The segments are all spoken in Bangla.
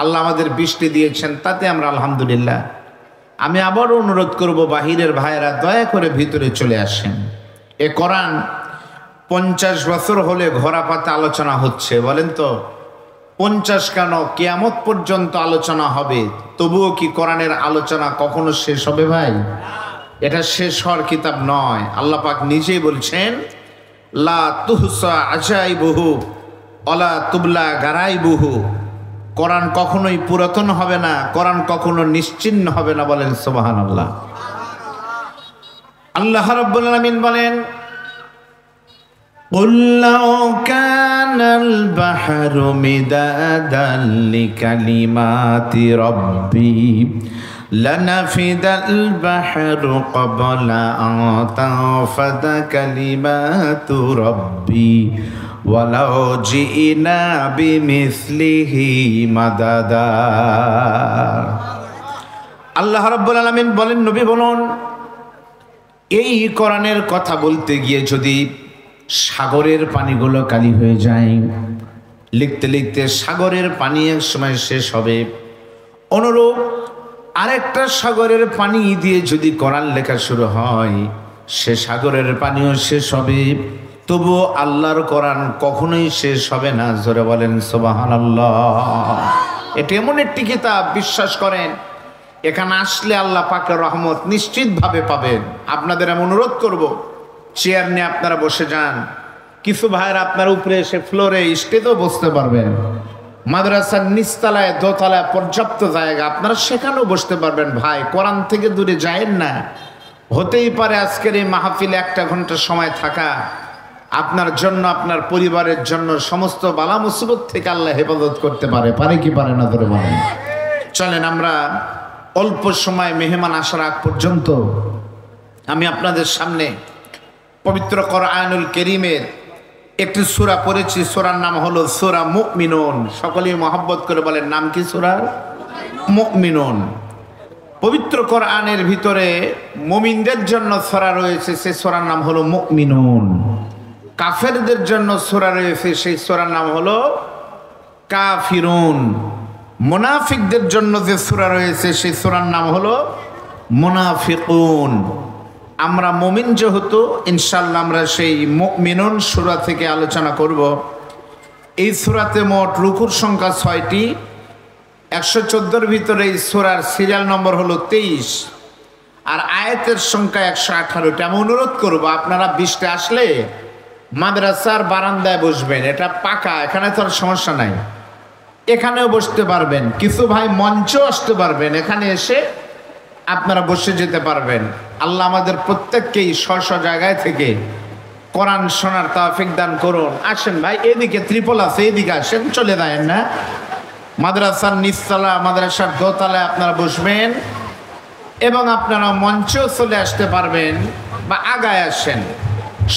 আল্লাহ আমাদের বৃষ্টি দিয়েছেন, তাতে আমরা আলহামদুলিল্লাহ। আমি আবারও অনুরোধ করব বাহিরের ভাইয়েরা দয়া করে ভিতরে চলে আসেন। এ কোরআন 50 বছর হলে ঘোরা পাতে আলোচনা হচ্ছে, বলেন তো 50 কেন, কিয়ামত পর্যন্ত আলোচনা হবে, তবুও কি কোরআনের আলোচনা কখনো শেষ হবে ভাই? এটা শেষ হওয়ার কিতাব নয়। আল্লাহ পাক নিজেই বলছেন লা তুহসা আজাইবুহু ওয়ালা তুবলা গারাইবুহু। কোরআন কখনোই পুরাতন হবে না, কোরআন কখনো নিশ্চিহ্ন হবে না, বলেন সুবহানাল্লাহ। আল্লাহ রাব্বুল আলামিন বলেন قُلْ لَوْ كَانَ الْبَحْرُ مِدَادًا لِكَلِمَاتِ رَبِّي لَنَفِدَ الْبَحْرُ قَبْلَ أَنْ تَنْفَدَ كَلِمَاتُ رَبِّي وَلَوْ جِئْنَا بِمِثْلِهِ مَدَدًا। আল্লাহ রাব্বুল আলামিন বলেন, নবী বলুন, এই কোরআনের কথা বলতে গিয়ে যদি সাগরের পানিগুলো কালি হয়ে যায়, লিখতে লিখতে সাগরের পানি এক সময় শেষ হবে, অনুরূপ আরেকটা সাগরের পানি দিয়ে যদি কোরআন লেখা শুরু হয়, সে সাগরের পানিও শেষ হবে, তবুও আল্লাহর কোরআন কখনোই শেষ হবে না। জোরে বলেন সুবহানাল্লাহ। এটা এমন একটি কিতাব, বিশ্বাস করেন এখানে আসলে আল্লাহ পাকের রহমত নিশ্চিতভাবে পাবেন। আপনাদের আমি অনুরোধ করব, চেয়ার নিয়ে আপনারা বসে যান। কিছু ভাইয়ের আপনার উপরে এসে ফ্লোরে স্টেজেও বসতে পারবেন। মাদ্রাসার নিচতলায় দোতলায় পর্যাপ্ত জায়গা, আপনারা সেখানেও বসতে পারবেন। ভাই কোরআন থেকে দূরে যায়েন না। হতেই পারে আজকের এই মাহফিলে 1 ঘন্টা সময় থাকা আপনার জন্য, আপনার পরিবারের জন্য সমস্ত বালা মুসিবত থেকে আল্লাহ হেফাজত করতে পারে। পারে কি পারে না ধরে বলেন। চলেন আমরা অল্প সময় মেহমান আসার আগ পর্যন্ত আমি আপনাদের সামনে পবিত্র কোরআনুল কারীমের একটি সূরা পড়েছি। সূরার নাম হলো সূরা মুমিনুন। সকলেই মহব্বত করে বলেন, নাম কি সূরার? মুমিনুন। পবিত্র কোরআনের ভিতরে মুমিনদের জন্য সূরা রয়েছে, সেই সূরার নাম হলো মুমিনুন। কাফেরদের জন্য সূরা রয়েছে, সেই সূরার নাম হলো কাফিরুন। মুনাফিকদের জন্য যে সূরা রয়েছে, সেই সূরার নাম হলো মুনাফিকুন। আমরা মুমিন যেহেতু, ইনশাআল্লাহ আমরা সেই মুমিনুন সূরা থেকে আলোচনা করব। এই সূরাতে মোট রুকুর সংখ্যা 6টি। 114-র ভিতরে এই সূরার সিরিয়াল নম্বর হলো 23, আর আয়াতের সংখ্যা 118টা। আমি অনুরোধ করব আপনারা 20টা আসলে মাদ্রাসার বারান্দায় বসবেন, এটা পাকা, এখানে তো আর সমস্যা নাই, এখানেও বসতে পারবেন। কিছু ভাই মঞ্চেও আসতে পারবেন, এখানে এসে আপনারা বসে যেতে পারবেন। আল্লাহ আমাদের প্রত্যেককেই স্ব জায়গায় থেকে কোরআন শোনার তৌফিক দান করুন। আসেন ভাই, এদিকে ত্রিপল আছে, এদিকে আসেন, চলে যাবেন না। মাদ্রাসার নিচতলা, মাদ্রাসার দোতলায় আপনারা বসবেন এবং আপনারা মঞ্চেও চলে আসতে পারবেন বা আগায় আসেন।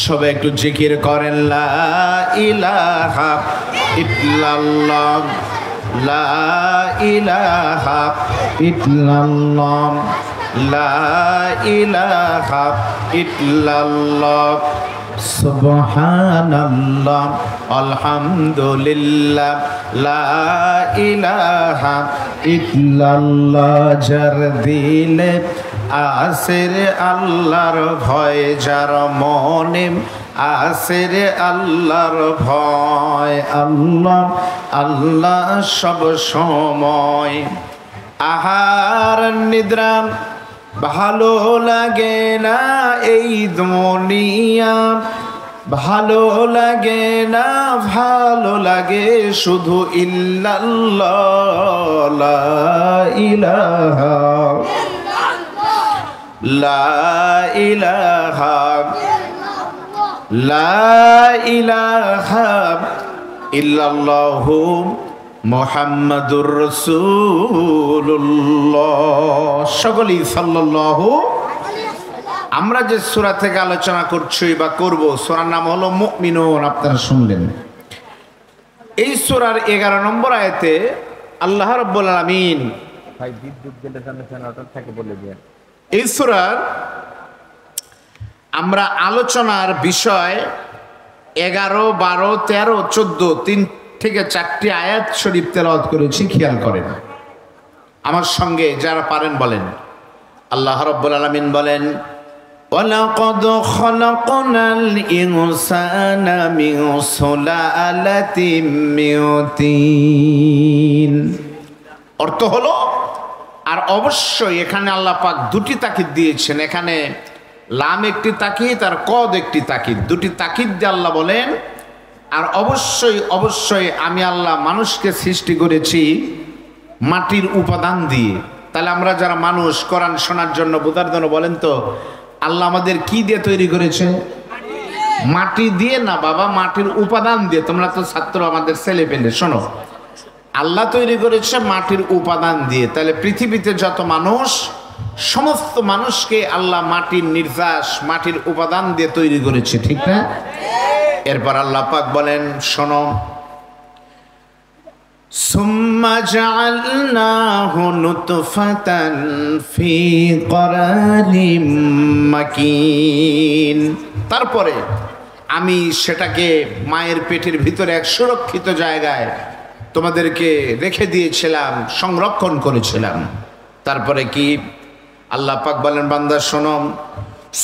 সবাই একটু জিকির করেন, লা ইলাহা ইল্লাল্লাহ, লা ইলাহা ইল্লাল্লাহ, লা ইলাহা ইল্লাল্লাহ, সুবহানাল্লাহ, আলহামদুলিল্লাহ, লা ইলাহা ইল্লাল্লাহ। যার দিলে আসের আল্লাহর ভয়, যার মনে আসের আল্লাহর ভয়, আল্লাহ আল্লাহ সব সময়। আহার নিদ্রা ভালো লাগে না এই দুনিয়া, ভালো লাগে না, ভালো লাগে শুধু ইল্লাল্লাহ, লা ইলাহা, লা ইলাহা, লা ইলাহা ইল্লাল্লাহু মুহাম্মাদুর রাসূলুল্লাহ। সকলেই সাল্লাল্লাহু। আমরা যে সূরা থেকে আলোচনা করছি বা করব, সূরার নাম হলো মুমিনুন। আপনারা শুনলেন, এই সূরার 11 নম্বর আয়াতে আল্লাহ রাব্বুল আলামিন, ভাই বিদ্যুৎ গেলে জানেন জেনারেটর থেকে বলে দেন, এই সূরার আমরা আলোচনার বিষয় 11, 12, 13, 14 থেকে 4টি আয়াত শরীফ তেলাওয়াত করেছি, খেয়াল করেন। আমার সঙ্গে যারা পারেন বলেন। আল্লাহ রাব্বুল আলামিন বলেন, ওয়ালাকাদ খালাকনাল ইনসানা মিন সুলালাতিন মিন তিন। অর্থ হলো, আর অবশ্যই এখানে আল্লাহ পাক দুটি তাকিদ দিয়েছেন। এখানে লাম একটি তাকিদ আর কদ একটি তাকিদ, দুটি তাকিদ দিয়ে আল্লাহ বলেন, আর অবশ্যই অবশ্যই আমি আল্লাহ মানুষকে সৃষ্টি করেছি মাটির উপাদান দিয়ে। তাহলে আমরা যারা মানুষ, কোরআন শোনার জন্য, বোঝার জন্য বলেন তো, আল্লাহ আমাদের কি দিয়ে তৈরি করেছে? মাটি দিয়ে না বাবা, মাটির উপাদান দিয়ে। তোমরা তো ছাত্র, আমাদের ছেলে পেলে, শোনো, আল্লাহ তৈরি করেছে মাটির উপাদান দিয়ে। তাহলে পৃথিবীতে যত মানুষ, সমস্ত মানুষকে আল্লাহ মাটির নির্যাস, মাটির উপাদান দিয়ে তৈরি করেছে, ঠিক না? এরপর আল্লাহ পাক বলেন, শোনো, সুম্মা জাআলনাহু নুতফাতান ফি করারিম মাকিন। তারপরে আমি সেটাকে মায়ের পেটের ভিতরে এক সুরক্ষিত জায়গায় তোমাদেরকে রেখে দিয়েছিলাম, সংরক্ষণ করেছিলাম। তারপরে কি আল্লাহ পাক বলেন, বান্দা শোনো,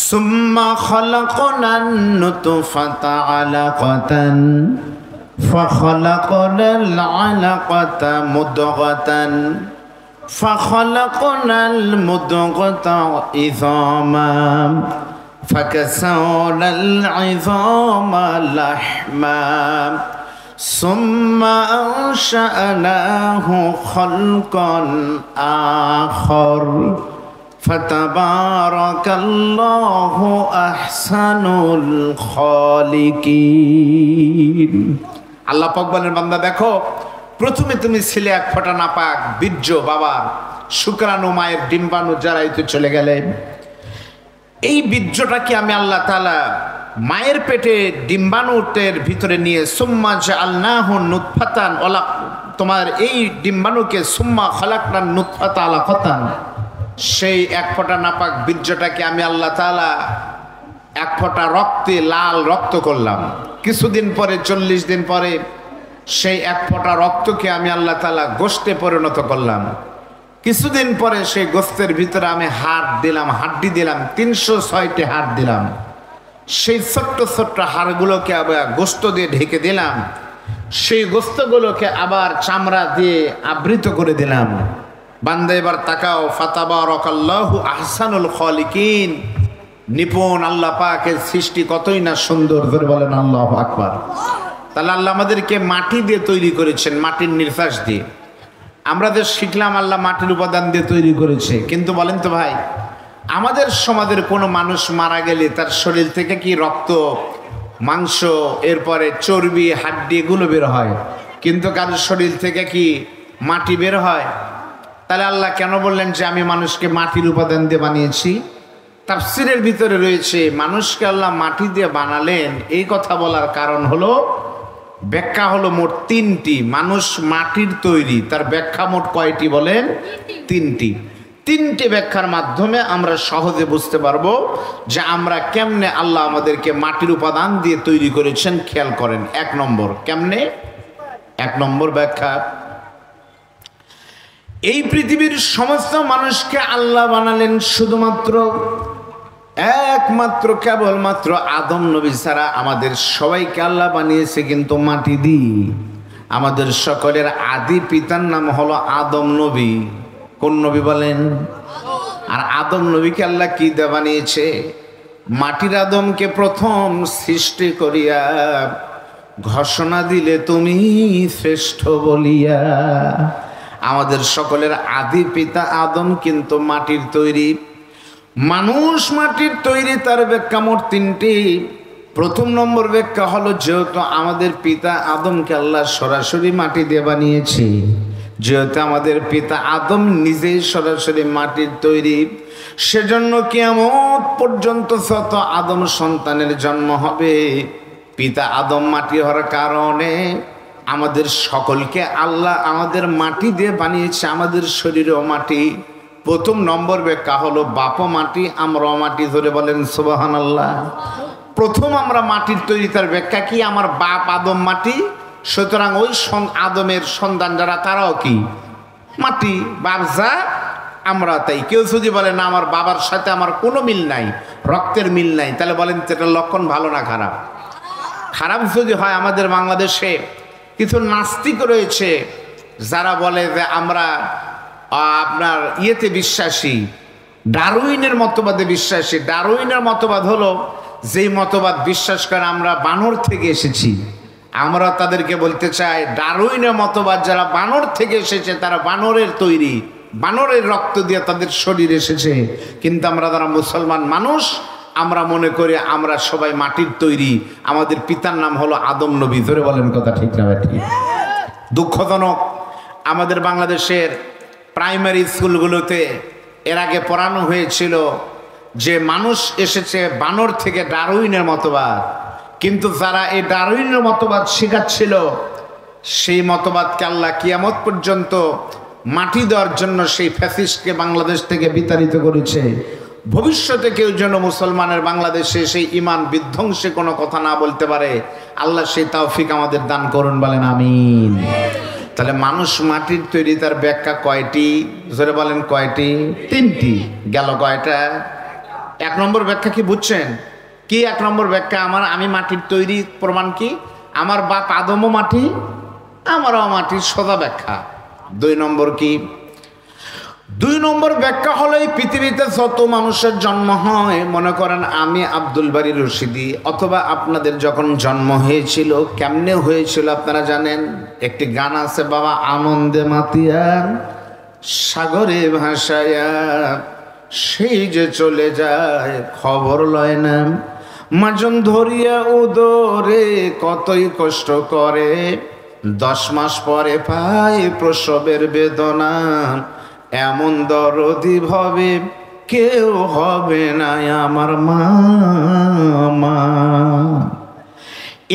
সুম্মা খালাকনান নুতফাতা আলাকাতান ফাখালাকনাল আলাকাতা মুদগাতান ফাখালাকনাল মুদগাতা ইযামা ফাকাসাওনাল ইযামা লাহমা সুম্মা আনশা'নাহু খালকান আখার ফাতাবারাকাল্লাহু আহসানুল খালিকিন। আল্লাহ পাক বলেন, বান্দা দেখো, প্রথমে তুমি ছিলে এক ফোঁটা নাপাক বীর্য, বাবা শুক্রাণু, মায়ের ডিম্বাণু, যারাই তো চলে গেলেন। এই বীর্যটাকে আমি আল্লাহ তাআলা মায়ের পেটে ডিম্বাণুটের ভিতরে নিয়ে, সুম্মা জাআলনাহু নুতফাতান, তোমার এই ডিম্বাণুকে সুম্মা খালাকনান নুতফাতা আলাকাতান, সেই এক ফোঁটা নাপাক বীর্যটাকে আমি আল্লাহ তাআলা এক ফোঁটা রক্তে, লাল রক্ত করলাম। কিছুদিন পরে, 40 দিন পরে, সেই এক ফোঁটা রক্তকে আমি আল্লাহ তাআলা গোশতে পরিণত করলাম। কিছুদিন পরে সেই গোশতের ভিতরে আমি হাড় দিলাম, হাড্ডি দিলাম, 306টি হাড় দিলাম। সেই ছোট্ট ছোট্ট হাড়গুলোকে আবার গোশত দিয়ে ঢেকে দিলাম। সেই গোশতগুলোকে আবার চামড়া দিয়ে আবৃত করে দিলাম। বান্দা এবার তাকাও, ফাতাবারাকাল্লাহু আহসানুল খালিকিন। নিপুণ আল্লাহ পাকের সৃষ্টি কতই না সুন্দর, ধরে বলেন আল্লাহু আকবার। তাহলে আল্লাহ আমাদেরকে মাটি দিয়ে তৈরি করেছেন, মাটির নির্যাস দিয়ে। আমরা যে শিখলাম আল্লাহ মাটির উপাদান দিয়ে তৈরি করেছে, কিন্তু বলেন তো ভাই, আমাদের সমাজের কোনো মানুষ মারা গেলে তার শরীর থেকে কি রক্ত, মাংস, এরপরে চর্বি, হাড্ডি এগুলো বের হয়, কিন্তু কারোর শরীর থেকে কি মাটি বের হয়? তাহলে আল্লাহ কেন বললেন যে আমি মানুষকে মাটির উপাদান দিয়ে বানিয়েছি? তাফসীরের ভিতরে রয়েছে, মানুষকে আল্লাহ মাটি দিয়ে বানালেন, এই কথা বলার কারণ হলো, ব্যাখ্যা হলো মোট 3টি। মানুষ মাটির তৈরি, তার ব্যাখ্যা মোট কয়টি বলেন? 3টি। 3টে ব্যাখ্যার মাধ্যমে আমরা সহজে বুঝতে পারবো যে আমরা কেমনে আল্লাহ আমাদেরকে মাটির উপাদান দিয়ে তৈরি করেছেন। খেয়াল করেন, 1 নম্বর, কেমনে? 1 নম্বর ব্যাখ্যা, এই পৃথিবীর সমস্ত মানুষকে আল্লাহ বানালেন শুধুমাত্র, একমাত্র, কেবলমাত্র আদম নবী ছাড়া আমাদের সবাইকে আল্লাহ বানিয়েছে কিন্তু মাটি দিয়ে। আমাদের সকলের আদি পিতার নাম হলো আদম নবী। কোন নবী বলেন? আর আদম নবীকে আল্লাহ কি দিয়ে বানিয়েছে? মাটির আদমকে প্রথম সৃষ্টি করিয়া ঘোষণা দিলে তুমি শ্রেষ্ঠ বলিয়া। আমাদের সকলের আদি পিতা আদম কিন্তু মাটির তৈরি, মানুষ মাটির তৈরি। তার ব্যাখ্যা মোট 3টি। প্রথম নম্বর ব্যাখ্যা হলো, যেহেতু আমাদের পিতা আদমকে আল্লাহ সরাসরি মাটি দিয়ে বানিয়েছে, যেহেতু আমাদের পিতা আদম নিজেই সরাসরি মাটির তৈরি, সেজন্য কিয়ামত পর্যন্ত যত আদম সন্তানের জন্ম হবে, পিতা আদম মাটি হওয়ার কারণে আমাদের সকলকে আল্লাহ আমাদের মাটি দিয়ে বানিয়েছে, আমাদের শরীরেও মাটি। প্রথম নম্বর ব্যাখ্যা হলো, বাপও মাটি, আমরাও মাটি, ধরে বলেন সুবহানাল্লাহ। প্রথম আমরা মাটির তৈরি, তার ব্যাখ্যা কি? আমার বাপ আদম মাটি, সুতরাং ওই আদমের সন্তান যারা তারাও কি মাটি, বাবজা আমরা তাই। কেউ যদি বলে না আমার বাবার সাথে আমার কোনো মিল নাই, রক্তের মিল নাই, তাহলে বলেন সেটার লক্ষণ ভালো না খারাপ? খারাপ যদি হয়, আমাদের বাংলাদেশে কিছু নাস্তিক রয়েছে যারা বলে যে আমরা আপনার ইয়েতে বিশ্বাসী, ডারউইনের মতবাদে বিশ্বাসী। ডারউইনের মতবাদ হলো যেই মতবাদ বিশ্বাস করে আমরা বানর থেকে এসেছি। আমরা তাদেরকে বলতে চাই, ডারউইনের মতবাদ যারা বানর থেকে এসেছে তারা বানরের তৈরি, বানরের রক্ত দিয়ে তাদের শরীর এসেছে। কিন্তু আমরা যারা মুসলমান মানুষ, আমরা মনে করি আমরা সবাই মাটির তৈরি, আমাদের পিতার নাম হলো আদম নবী। ধরে বলেন কথা ঠিক না ঠিক? দুঃখজনক, আমাদের বাংলাদেশের প্রাইমারি স্কুলগুলোতে এর আগে পড়ানো হয়েছিল যে মানুষ এসেছে বানর থেকে, ডারউইনের মতবাদ। কিন্তু যারা এই ডারউইনের মতবাদ শেখাচ্ছিল, সেই মতবাদকে আল্লাহ কিয়ামত পর্যন্ত মাটি দেওয়ার জন্য সেই ফ্যাসিস্টকে বাংলাদেশ থেকে বিতাড়িত করেছে। ভবিষ্যতে কেউ যেন মুসলমানের বাংলাদেশে সেই ইমান বিধ্বংসে কোনো কথা না বলতে পারে, আল্লাহ সেই তৌফিক আমাদের দান করুন, বলেন আমিন। তাহলে মানুষ মাটির তৈরি, তার ব্যাখ্যা কয়টি? জোরে বলেন কয়টি? তিনটি। গেল কয়টা? এক নম্বর ব্যাখ্যা কি বুঝছেন? কি এক নম্বর ব্যাখ্যা? আমি মাটির তৈরি, প্রমাণ কি? আমার বাপ আদমও মাটি, আমারও মাটির, সোজা ব্যাখ্যা। দুই নম্বর কি? দুই নম্বর ব্যাখ্যা হলো এই পৃথিবীতে যত মানুষের জন্ম হয়, মনে করেন আমি আব্দুল বারী রশিদি অথবা আপনাদের যখন জন্ম হয়েছিল, কেমনে হয়েছিল আপনারা জানেন? একটি গান আছে, বাবা আনন্দে মাতিয়া সাগরে ভাসায়া সেই যে চলে যায় খবর লয় না, মাজন ধরিয়া উদরে কতই কষ্ট করে, 10 মাস পরে পায় প্রসবের বেদনা, এমন দরদি ভাবে কেউ হবে না আমার মা।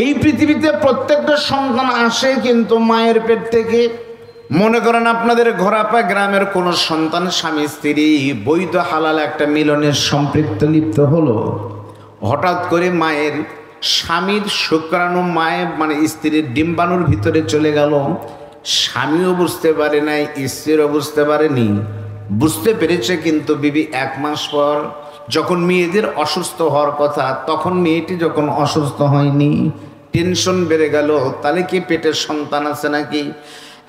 এই পৃথিবীতে প্রত্যেকটা সন্তান আসে কিন্তু মায়ের পেট থেকে। মনে করেন আপনাদের ঘোরাপা গ্রামের কোন সন্তান স্বামী স্ত্রী বৈধ হালাল একটা মিলনের সম্পৃক্ত লিপ্ত হলো, হঠাৎ করে মায়ের স্বামীর শুক্রাণু মায়ের মানে স্ত্রীর ডিম্বাণুর ভিতরে চলে গেল। স্বামীও বুঝতে পারে নাই, স্ত্রীরও বুঝতে পারেনি। বুঝতে পেরেছে কিন্তু বিবি 1 মাস পর, যখন মেয়েদের অসুস্থ হওয়ার কথা, তখন মেয়েটি যখন অসুস্থ হয়নি, টেনশন বেড়ে গেল, তাহলে কি পেটের সন্তান আছে নাকি?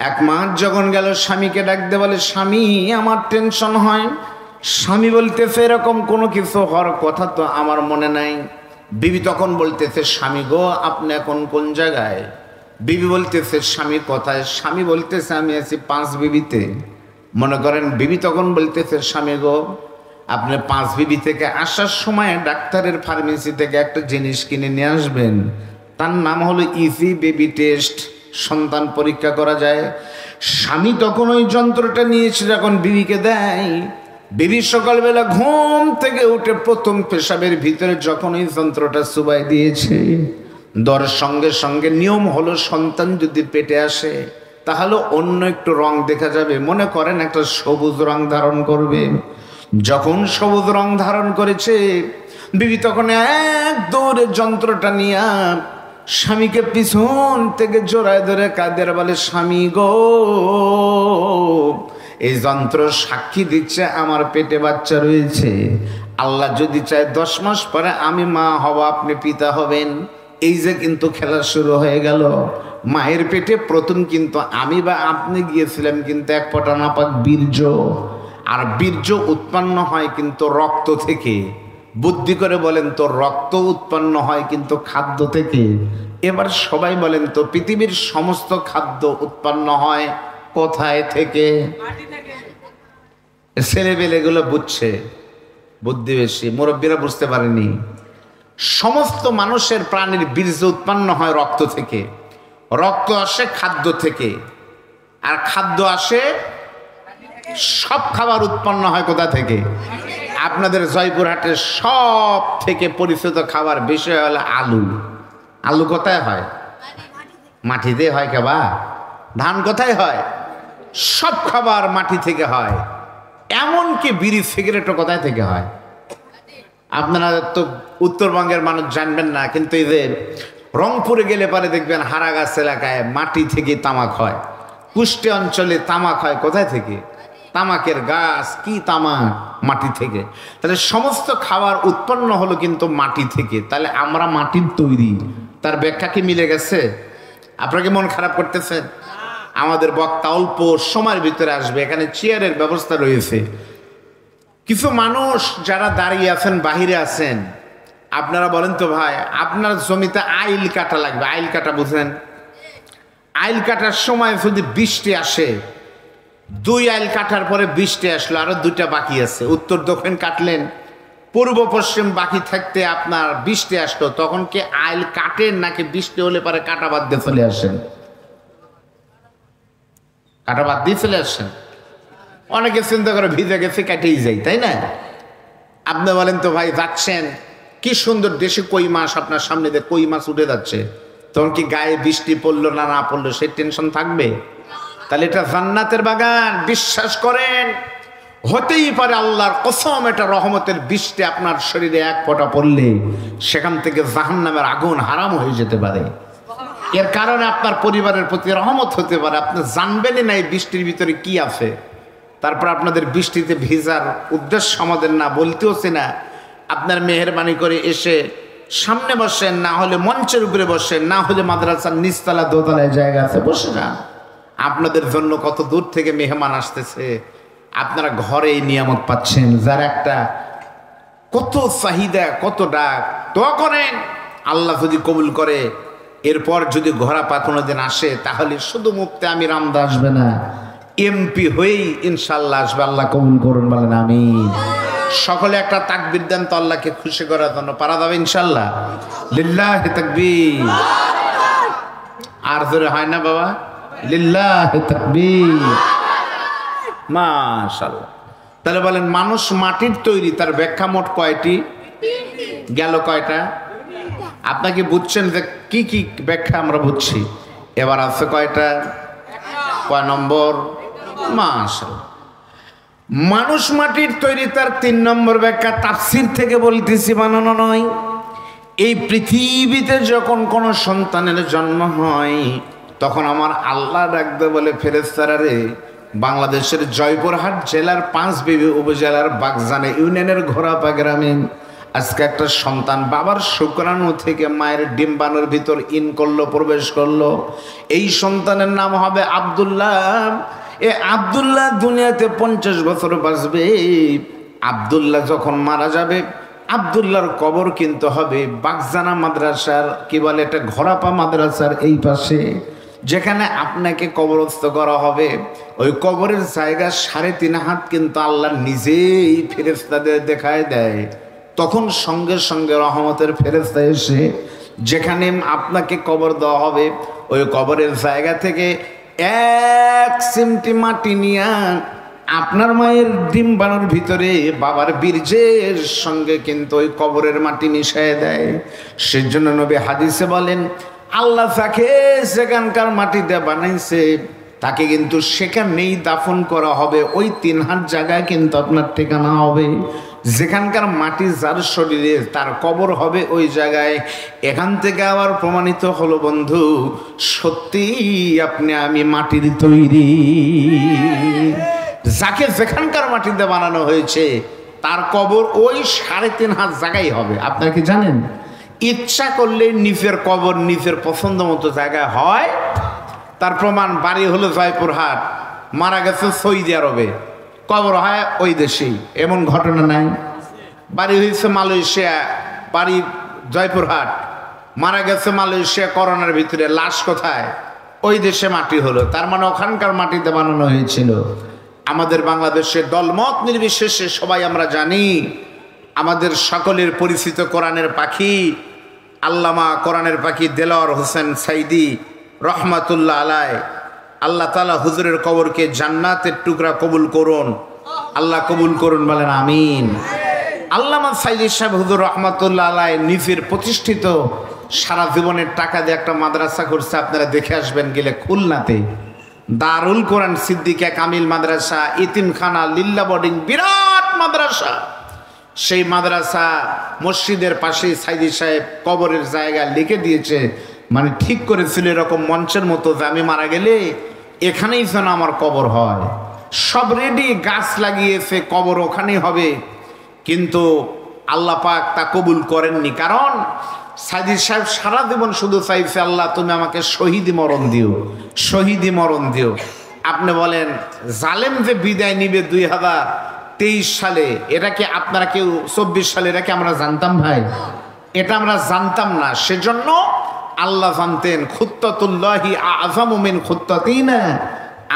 1 মাস যখন গেল, স্বামীকে ডাকতে বলে, স্বামী আমার টেনশন হয়। স্বামী বলতেছে এরকম কোনো কিছু হওয়ার কথা তো আমার মনে নাই। বিবি তখন বলতেছে, স্বামী গো আপনি এখন কোন জায়গায়? বিবি বলতেছে, স্বামী কোথায়? স্বামী বলতেছে, আমি আছি 5 বিবিতে। মনে করেন বিবি তখন বলতেছে, স্বামী গো আপনি 5 বিবি থেকে আসার সময় ডাক্তারের ফার্মেসি থেকে একটা জিনিস কিনে নিয়ে আসবেন, তার নাম হলো ইজি বেবি টেস্ট, সন্তান পরীক্ষা করা যায়। স্বামী তখন ওই যন্ত্রটা নিয়েছে, যখন বিবিকে দেয়, বিবি সকালবেলা ঘুম থেকে উঠে প্রথম পেশাবের ভিতরে যখন ওই যন্ত্রটা চুবাই দিয়েছে, দর সঙ্গে সঙ্গে নিয়ম হলো সন্তান যদি পেটে আসে তাহলে অন্য একটু রং দেখা যাবে। মনে করেন একটা সবুজ রং ধারণ করবে। যখন সবুজ রং ধারণ করেছে, বিবি তখন এক দৌড়ে যন্ত্রটা নিয়ে স্বামীকে পিছন থেকে জোড়ায় ধরে কাঁদের বলে, স্বামী গো এই যন্ত্র সাক্ষী দিচ্ছে আমার পেটে বাচ্চা রয়েছে। আল্লাহ যদি চায় 10 মাস পরে আমি মা হব, আপনি পিতা হবেন। এই যে কিন্তু খেলা শুরু হয়ে গেল। মায়ের পেটে প্রথম কিন্তু আমি বা আপনি গিয়েছিলাম কিন্তু এক ফোঁটা নাপাক বীর্য, আর বীর্য উৎপন্ন হয় কিন্তু রক্ত থেকে। বুদ্ধি করে বলেন তো, রক্ত উৎপন্ন হয় কিন্তু খাদ্য থেকে। এবার সবাই বলেন তো, পৃথিবীর সমস্ত খাদ্য উৎপন্ন হয় কোথায় থেকে? ছেলেবেলেগুলো বুঝছে, বুদ্ধি বেশি, মুরব্বীরা বুঝতে পারেনি। সমস্ত মানুষের প্রাণীর বীর্য উৎপন্ন হয় রক্ত থেকে। রক্ত আসে খাদ্য থেকে, আর খাদ্য আসে, সব খাবার উৎপন্ন হয় কোথা থেকে? আপনাদের জয়পুরহাটের সব থেকে পরিচিত খাবার বিষয় হলো আলু। আলু কোথায় হয়? মাটিতে হয়। কেবা ধান কোথায় হয়? সব খাবার মাটি থেকে হয়। এমনকি বিড়ি সিগারেটও কোথায় থেকে হয়? আপনারা তো উত্তরবঙ্গের মানুষ জানবেন না, কিন্তু এই যে রংপুরে গেলে পরে দেখবেন হারাগাছ এলাকায় মাটি থেকে তামাক হয়, কুষ্টি অঞ্চলে তামাক হয় কোথায় থেকে? তামাকের গাছ, কি তামাক, মাটি থেকে। তাহলে সমস্ত খাবার উৎপন্ন হলো কিন্তু মাটি থেকে। তাহলে আমরা মাটির তৈরি, তার ব্যাখ্যা কি মিলে গেছে? আপনাকে মন খারাপ করতেছেন? আমাদের বক্তা অল্প সময়ের ভিতরে আসবে, এখানে চেয়ারের ব্যবস্থা রয়েছে। কিছু মানুষ যারা দাঁড়িয়ে আছেন, বাহিরে আছেন, আপনারা বলেন তো ভাই, আপনার জমিতে আইল কাটা লাগবে। আইল কাটা বুঝেন? আইল কাটার সময় যদি বৃষ্টি আসে, 2 আইল কাটার পরে বৃষ্টি আসলো, আরো 2টা বাকি আছে, উত্তর দক্ষিণ কাটলেন, পূর্ব পশ্চিম বাকি থাকতে আপনার বৃষ্টি আসলো, তখন কি আইল কাটেন নাকি বৃষ্টি হলে পরে কাটা বাদ দিয়ে চলে আসেন? কাটা বাদ দিয়ে চলে আসেন। অনেকে চিন্তা করে ভিজে গেছে কাটেই যাই, তাই না? আপনি বলেন তো ভাই, যাচ্ছেন কি সুন্দর দেশে কই মাছ আপনার সামনে দিয়ে কই মাছ উঠে যাচ্ছে, তখন কি গায়ে বৃষ্টি পড়লো না না পড়লো সেই টেনশন থাকবে? তাহলে এটা জান্নাতের বাগান, বিশ্বাস করেন। হতেই পারে আল্লাহর কসম, এটা রহমতের বৃষ্টি আপনার শরীরে 1 ফোঁটা পড়লে সেখান থেকে জাহান্নামের আগুন হারাম হয়ে যেতে পারে। এর কারণে আপনার পরিবারের প্রতি রহমত হতে পারে, আপনি জানবেনই না এই বৃষ্টির ভিতরে কি আছে। তারপর আপনাদের বৃষ্টিতে ভিজার উদ্দেশ্য আমাদের না, বলতেও না, আপনার মেহেরবানি করে এসে সামনে বসেন, না হলে মঞ্চের উপরে বসেন, না হলে মাদ্রাসার নিচতলা দোতলায় জায়গা আছে, বসে যান। আপনাদের জন্য কত দূর থেকে মেহমান আসতেছে, আপনারা ঘরে এই নিয়ামত পাচ্ছেন, যার একটা কত চাহিদা, কত ডাক। দোয়া করেন, আল্লাহ যদি কবুল করে, এরপর যদি ঘোড়া পাতনো দিন আসে, তাহলে শুধু মুফতি আমির আমদা আসবে না, এমপি হয়েই ইনশাল্লাহ আসবে। আল্লাহ কবুল করুন, বলেন আমিন। সকলে একটা তাকবীর দেন তো আল্লাহকে খুশি করার জন্য। পারা যাবে ইনশাল্লাহ? লিল্লাহি তাকবীর। আর জোরে হয় না বাবা? লিল্লাহি তাকবীর। মাশাআল্লাহ। তাহলে বলেন, মানুষ মাটির তৈরি, তার ব্যাখ্যা মোট কয়টি? গেল কয়টা? আপনাকে বুঝছেন যে কি কি ব্যাখ্যা আমরা বুঝছি? এবার আছে কয়টা? কয় নম্বর? মাশাআল্লাহ। মানুষ মাটির তৈরি, তার 3 নম্বর ব্যাখ্যা তাফসীর থেকে বলতেছি, বানানো নয়। এই পৃথিবীতে যখন কোনো সন্তানের জন্ম হয়, তখন আমার আল্লাহ ডাকতে বলে, ফেরেশতারা রে, বাংলাদেশের জয়পুরহাট জেলার 5 বিবি উপজেলার বাগজানে ইউনিয়নের ঘোড়াপা গ্রামে আজকে একটা সন্তান বাবার শুক্রাণু থেকে মায়ের ডিম্বাণুর ভিতর ইন করলো, প্রবেশ করলো। এই সন্তানের নাম হবে আব্দুল্লাহ। এ আব্দুল্লাহ দুনিয়াতে 50 বছর বাঁচবে। আব্দুল্লাহ যখন মারা যাবে, আব্দুল্লাহর কবর কিন্তু হবে বাগজানা মাদ্রাসার, কি বলে এটা, ঘোড়াপা মাদ্রাসার এই পাশে, যেখানে আপনাকে কবরস্থ করা হবে। ওই কবরের জায়গা 3.5 হাত কিন্তু আল্লাহ নিজেই ফেরেশতাদের দেখায় দেয়। তখন সঙ্গে সঙ্গে রহমতের ফেরেশতা এসে যেখানে আপনাকে কবর দেওয়া হবে, ওই কবরের জায়গা থেকে 1 চিমটি মাটি নিয়ে আপনার মায়ের ডিম্বাণুর ভিতরে বাবার বীর্যের সঙ্গে কিন্তু ওই কবরের মাটি মিশিয়ে দেয়। সেজন্য নবী হাদিসে বলেন, আল্লাহ যাকে সেখানকার মাটিতে বানাইছে, তাকে কিন্তু সেখানেই দাফন করা হবে। ওই 3 হাত জায়গায় কিন্তু আপনার ঠিকানা হবে। যেখানকার মাটি যার শরীরে, তার কবর হবে ওই জায়গায়। এখান থেকে আবার প্রমাণিত হলো বন্ধু, সত্যি আপনি আমি মাটির তৈরি। যাকে যেখানকার মাটিতে বানানো হয়েছে, তার কবর ওই 3.5 হাত জায়গায় হবে। আপনারা কি জানেন? ইচ্ছা করলে নিজের কবর নিজের পছন্দ মতো জায়গায় হয়। তার প্রমাণ, বাড়ি হলো জয়পুরহাট, মারা গেছে সৌদি আরবে, কবর হয় ওই দেশেই। এমন ঘটনা নাই? বাড়ি হয়েছে মালয়েশিয়া, বাড়ি জয়পুরহাট, মারা গেছে মালয়েশিয়া করোনার ভিতরে, লাশ কোথায়? ওই দেশে মাটি হলো। তার মানে ওখানকার মাটিতে বানানো হয়েছিল। আমাদের বাংলাদেশের দলমত নির্বিশেষে সবাই আমরা জানি, আমাদের সকলের পরিচিত কোরআনের পাখি, আল্লামা কোরআনের পাখি দেলোয়ার হোসেন সাইদি রহমাতুল্লাহ আলাইহি, আল্লাহ তাআলা হুজুরের কবরকে জান্নাতের টুকরা কবুল করুন। আল্লাহ কবুল করুন, বলেন আমিন। আল্লামা সাইদি সাহেব হুজুর রহমাতুল্লাহ আলাইহি নিজের প্রতিষ্ঠিত সারা জীবনের টাকা দিয়ে একটা মাদ্রাসা করছে। আপনারা দেখে আসবেন গেলে, খুলনাতে দারুল কোরআন সিদ্দিকা কামিল মাদ্রাসা, ইতিমখানা, লিল্লা বোর্ডিং, বিরাট মাদ্রাসা। সেই মাদ্রাসা মসজিদের পাশে সাইদি সাহেব কবরের জায়গা লিখে দিয়েছে, মানে ঠিক করেছিল এরকম মঞ্চের মতো যে আমি মারা গেলে এখানেই যেন আমার কবর হয়। সব রেডি, গাছ লাগিয়েছে, কবর ওখানেই হবে। কিন্তু আল্লাহ পাক তা কবুল করেননি, কারণ সাইদি সাহেব সারা জীবন শুধু চাইছে, আল্লাহ তুমি আমাকে শহীদি মরণ দিও, শহীদি মরণ দিও। আপনি বলেন জালেম যে বিদায় নিবে 2023 সালে, এটা কি আপনারা কেউ 24 সালে এটা কি আমরা জানতাম ভাই? এটা আমরা জানতাম না। সেজন্য আল্লাহ জানতেন খুত্তাতুল্লাহি আযামু মিন খুত্তাতিনা,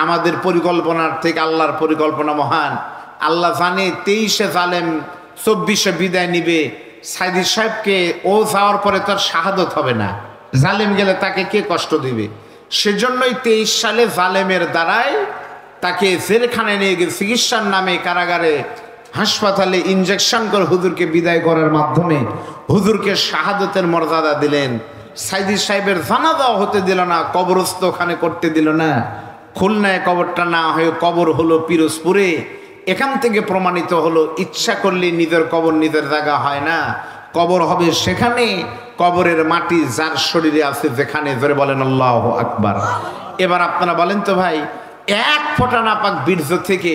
আমাদের পরিকল্পনার থেকে আল্লাহর পরিকল্পনা মহান। আল্লাহ জানে 23-এ জালেম 24-এ বিদায় নিবে। সাইদি সাহেবকে ও যাওয়ার পরে তার শাহাদত হবে না, জালেম গেলে তাকে কে কষ্ট দিবে? সেজন্যই 23 সালে জালেমের দ্বারাই তাকে জেলখানায় নিয়ে গিয়ে চিকিৎসার নামে কারাগারে হাসপাতালে ইনজেকশন করে হুজুরকে বিদায় করার মাধ্যমে হুজুরকে শাহাদতের মর্যাদা দিলেন। সাইদি সাহেবের জানাজা হতে দিল না, কবরস্থ ওখানে করতে দিল না। খুলনায় কবরটা না হয়ে কবর হলো পিরোজপুরে। এখান থেকে প্রমাণিত হলো ইচ্ছা করলে নিজের কবর নিজের জায়গা হয় না, কবর হবে সেখানে কবরের মাটি যার শরীরে আছে যেখানে। ধরে বলেন আল্লাহু আকবার। এবার আপনারা বলেন তো ভাই, এক ফোঁটা নাপাক বীর্য থেকে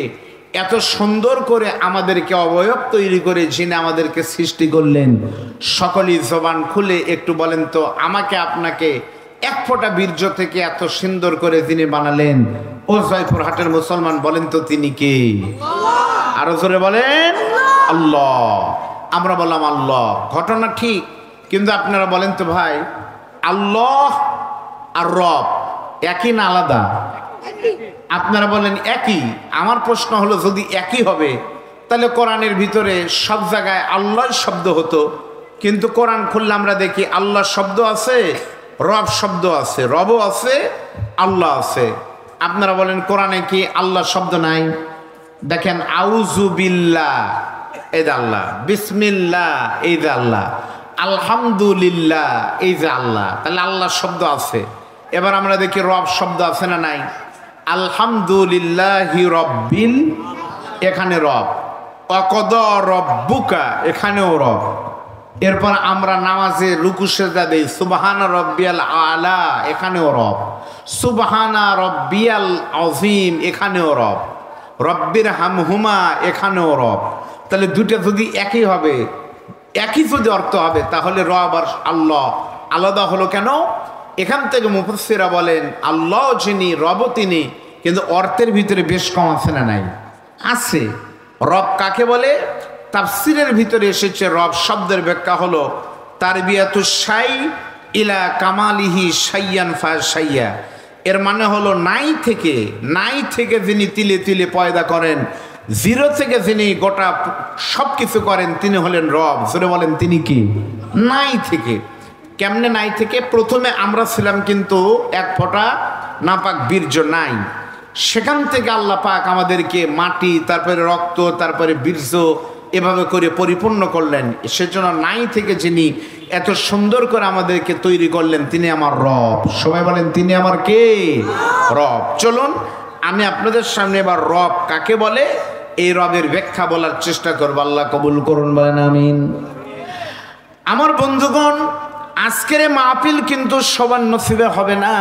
এত সুন্দর করে আমাদেরকে অবয়ব তৈরি করে যিনি আমাদেরকে সৃষ্টি করলেন, সকলেই জবান খুলে একটু বলেন তো, আমাকে আপনাকে এক ফোঁটা বীর্য থেকে এত সুন্দর করে যিনি বানালেন, ও জয়পুরহাটের মুসলমান বলেন তো তিনি কে? আরো জোরে বলেন আল্লাহ। আমরা বললাম আল্লাহ, ঘটনা ঠিক, কিন্তু আপনারা বলেন তো ভাই, আল্লাহ আর রব একই না আলাদা? আপনারা বলেন একই। আমার প্রশ্ন হলো, যদি একই হবে তাহলে কোরআনের ভিতরে সব জায়গায় আল্লাহ শব্দ হতো, কিন্তু কোরআন খুললে আমরা দেখি আল্লাহ শব্দ আছে, রব শব্দ আছে, রবও আছে, আল্লাহ আছে। আপনারা বলেন কোরআনে কি আল্লাহ শব্দ নাই? দেখেন আউযু বিল্লাহ, এই যে আল্লাহ, বিসমিল্লাহ, এই যে আল্লাহ, আলহামদুলিল্লাহ, এই যে আল্লাহ, তাহলে আল্লাহ শব্দ আছে। এবার আমরা দেখি রব শব্দ আছে না নাই? আলহামদুলিল্লাহি রব্বিল, এখানে রব। ওয়াকাদা রব্বুকা, এখানেও রব। এরপর আমরা নামাজে রুকু সিজদা দেই, সুবহানা রব্বিয়াল আলা, এখানেও রব। সুবহানা রব্বিয়াল আযীম, এখানেও রব। রব্বির হামহুমা, এখানেও রব। তাহলে দুটো যদি একই হবে, একই যদি অর্থ হবে, তাহলে রব আর আল্লাহ আলাদা হলো কেন? এখান থেকে মুফাসসিররা বলেন আল্লাহ যিনি, রব তিনি, কিন্তু অর্থের ভিতরে বেশ কম আছে না নাই? আছে। রব কাকে বলে? তাফসিরের ভিতরে এসেছে রব শব্দের ব্যাখ্যা হলো তারবিয়াতুশ শাই ইলা কামালিহি শাইয়ান ফাশাইয়া। এর মানে হলো নাই থেকে যিনি তিলে তিলে পয়দা করেন, জিরো থেকে যিনি গোটা সব কিছু করেন, তিনি হলেন রব। জোরে বলেন তিনি কি? নাই থেকে। কেমনে নাই থেকে? প্রথমে আমরা ছিলাম কিন্তু এক ফোঁটা নাপাক বীর্য নাই, সেখান থেকে আল্লাহ পাক আমাদেরকে মাটি, তারপরে রক্ত, তারপরে বীর্য, এভাবে করে পরিপূর্ণ করলেন। সেজন্য নাই থেকে যিনি এত সুন্দর করে আমাদেরকে তৈরি করলেন, তিনি আমার রব। সবাই বলেন তিনি আমার কে? রব। চলুন আমি আপনাদের সামনে এবার রব কাকে বলে এই রবের ব্যাখ্যা বলার চেষ্টা করব। আল্লাহ কবুল করুন, বলেন আমিন। আমার বন্ধুগণ, আজকের মাহফিল কিন্তু সবার নসিবে হবে না।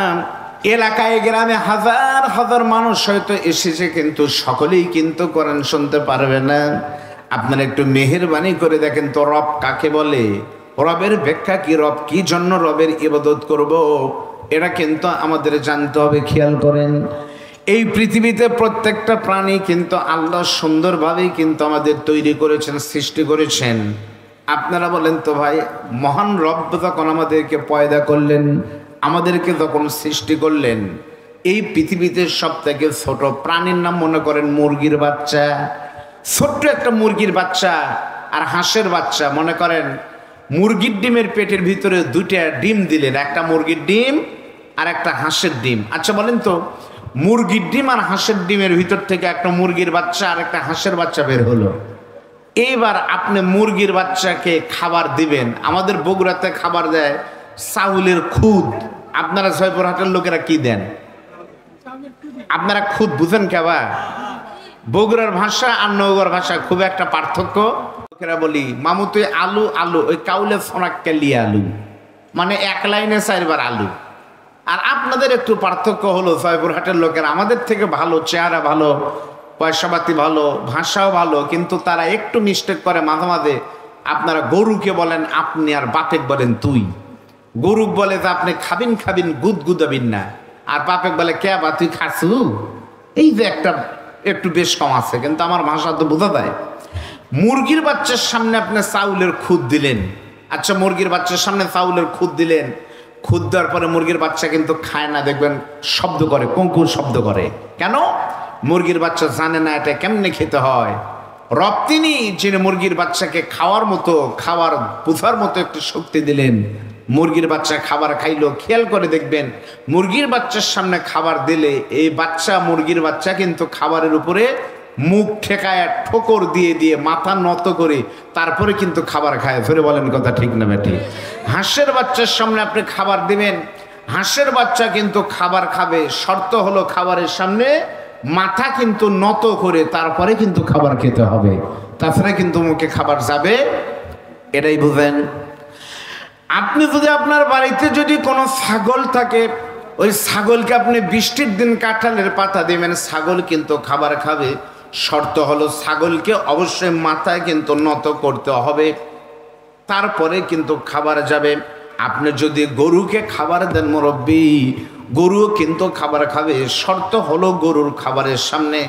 এলাকায় গ্রামে হাজার হাজার মানুষ হয়তো এসেছে, কিন্তু সকলেই কিন্তু কোরআন শুনতে পারবে না। আপনারা একটু মেহেরবানি করে দেখেন তো রব কাকে বলে, রবের ব্যাখ্যা কি, রব কি জন্য রবের ইবাদত করব, এটা কিন্তু আমাদের জানতে হবে। খেয়াল করেন, এই পৃথিবীতে প্রত্যেকটা প্রাণী কিন্তু আল্লাহ সুন্দরভাবেই কিন্তু আমাদের তৈরি করেছেন, সৃষ্টি করেছেন। আপনারা বলেন তো ভাই, মহান রব যখন আমাদেরকে পয়দা করলেন, আমাদেরকে যখন সৃষ্টি করলেন, এই পৃথিবীতে সব থেকে ছোট প্রাণীর নাম মনে করেন মুরগির বাচ্চা। ছোট্ট একটা মুরগির বাচ্চা আর হাঁসের বাচ্চা, মনে করেন মুরগির ডিমের পেটের ভিতরে দুইটা ডিম দিলেন, একটা মুরগির ডিম আর একটা হাঁসের ডিম। আচ্ছা বলেন তো, মুরগির ডিম আর হাঁসের ডিমের ভিতর থেকে একটা মুরগির বাচ্চা আর একটা হাঁসের বাচ্চা বের হলো। এইবার আপনি মুরগির বাচ্চাকে খাবার দিবেন। আমাদের বগুড়াতে খাবার দেয় চাউলের খুদ। আপনারা জয়পুরহাটের লোকেরা কি দেন? আপনারা খুদ বুঝেন কেবা? বগুড়ার ভাষা আর নওগাঁর ভাষা খুব একটা পার্থক্য লোকেরা বলি মামু তুই আলু আলু, ওই কাউলে ফোনাক্কালি আলু, মানে এক লাইনে 4 বার আলু। আর আপনাদের একটু পার্থক্য হলো, জয়পুরহাটের লোকেরা আমাদের থেকে ভালো, চেহারা ভালো, পয়সাপাতি ভালো, ভাষাও ভালো, কিন্তু তারা একটু মিস্টেক করে মাঝে মাঝে। আপনারা গরুকে বলেন আপনি, আর বাপেক বলেন তুই। গরু বলে যে আপনি খাবিন খাবিন গুদগুদাবিন না, আর বাপেক বলে কে বা তুই খাসু। এই যে একটা একটু বেশ কম আছে, কিন্তু আমার ভাষা তো বোঝা যায়। মুরগির বাচ্চার সামনে আপনি চাউলের খুদ দিলেন, আচ্ছা মুরগির বাচ্চার সামনে চাউলের খুদ দিলেন, খুদ দেওয়ার পরে মুরগির বাচ্চা কিন্তু খায় না, দেখবেন শব্দ করে, কুঙ্কুর শব্দ করে। কেন? মুরগির বাচ্চা জানে না এটা কেমনে খেতে হয়। রব তিনি যিনি মুরগির বাচ্চাকে খাওয়ার মতো, খাওয়ার বুঝার মতো একটু শক্তি দিলেন। মুরগির বাচ্চা খাবার খাইলো, খেয়াল করে দেখবেন মুরগির বাচ্চার সামনে খাবার দিলে এই বাচ্চা, মুরগির বাচ্চা কিন্তু খাবারের উপরে মুখ ঠেকায়, ঠোকর দিয়ে দিয়ে মাথা নত করে তারপরে কিন্তু খাবার খায়। ফিরে বলেন কথা ঠিক না বেটি? হাঁসের বাচ্চার সামনে আপনি খাবার দিবেন, হাঁসের বাচ্চা কিন্তু খাবার খাবে, শর্ত হলো খাবারের সামনে মাথা কিন্তু নত করে তারপরে কিন্তু খাবার খেতে হবে, তাছাড়া কিন্তু মুখে খাবার যাবে। এটাই বুঝেন। আপনি যদি আপনার বাড়িতে যদি কোনো ছাগল থাকে, ওই ছাগলকে আপনি বৃষ্টির দিন কাঁঠালের পাতা দিবেন, ছাগল কিন্তু খাবার খাবে। শর্ত হলো ছাগলকে অবশ্যই মাথায় কিন্তু নত করতে হবে, তারপরে কিন্তু খাবার যাবে। আপনি যদি গরুকে খাবার দেন মুরব্বী, গরুও কিন্তু খাবার খাবে, শর্ত হলো গরুর খাবারের সামনে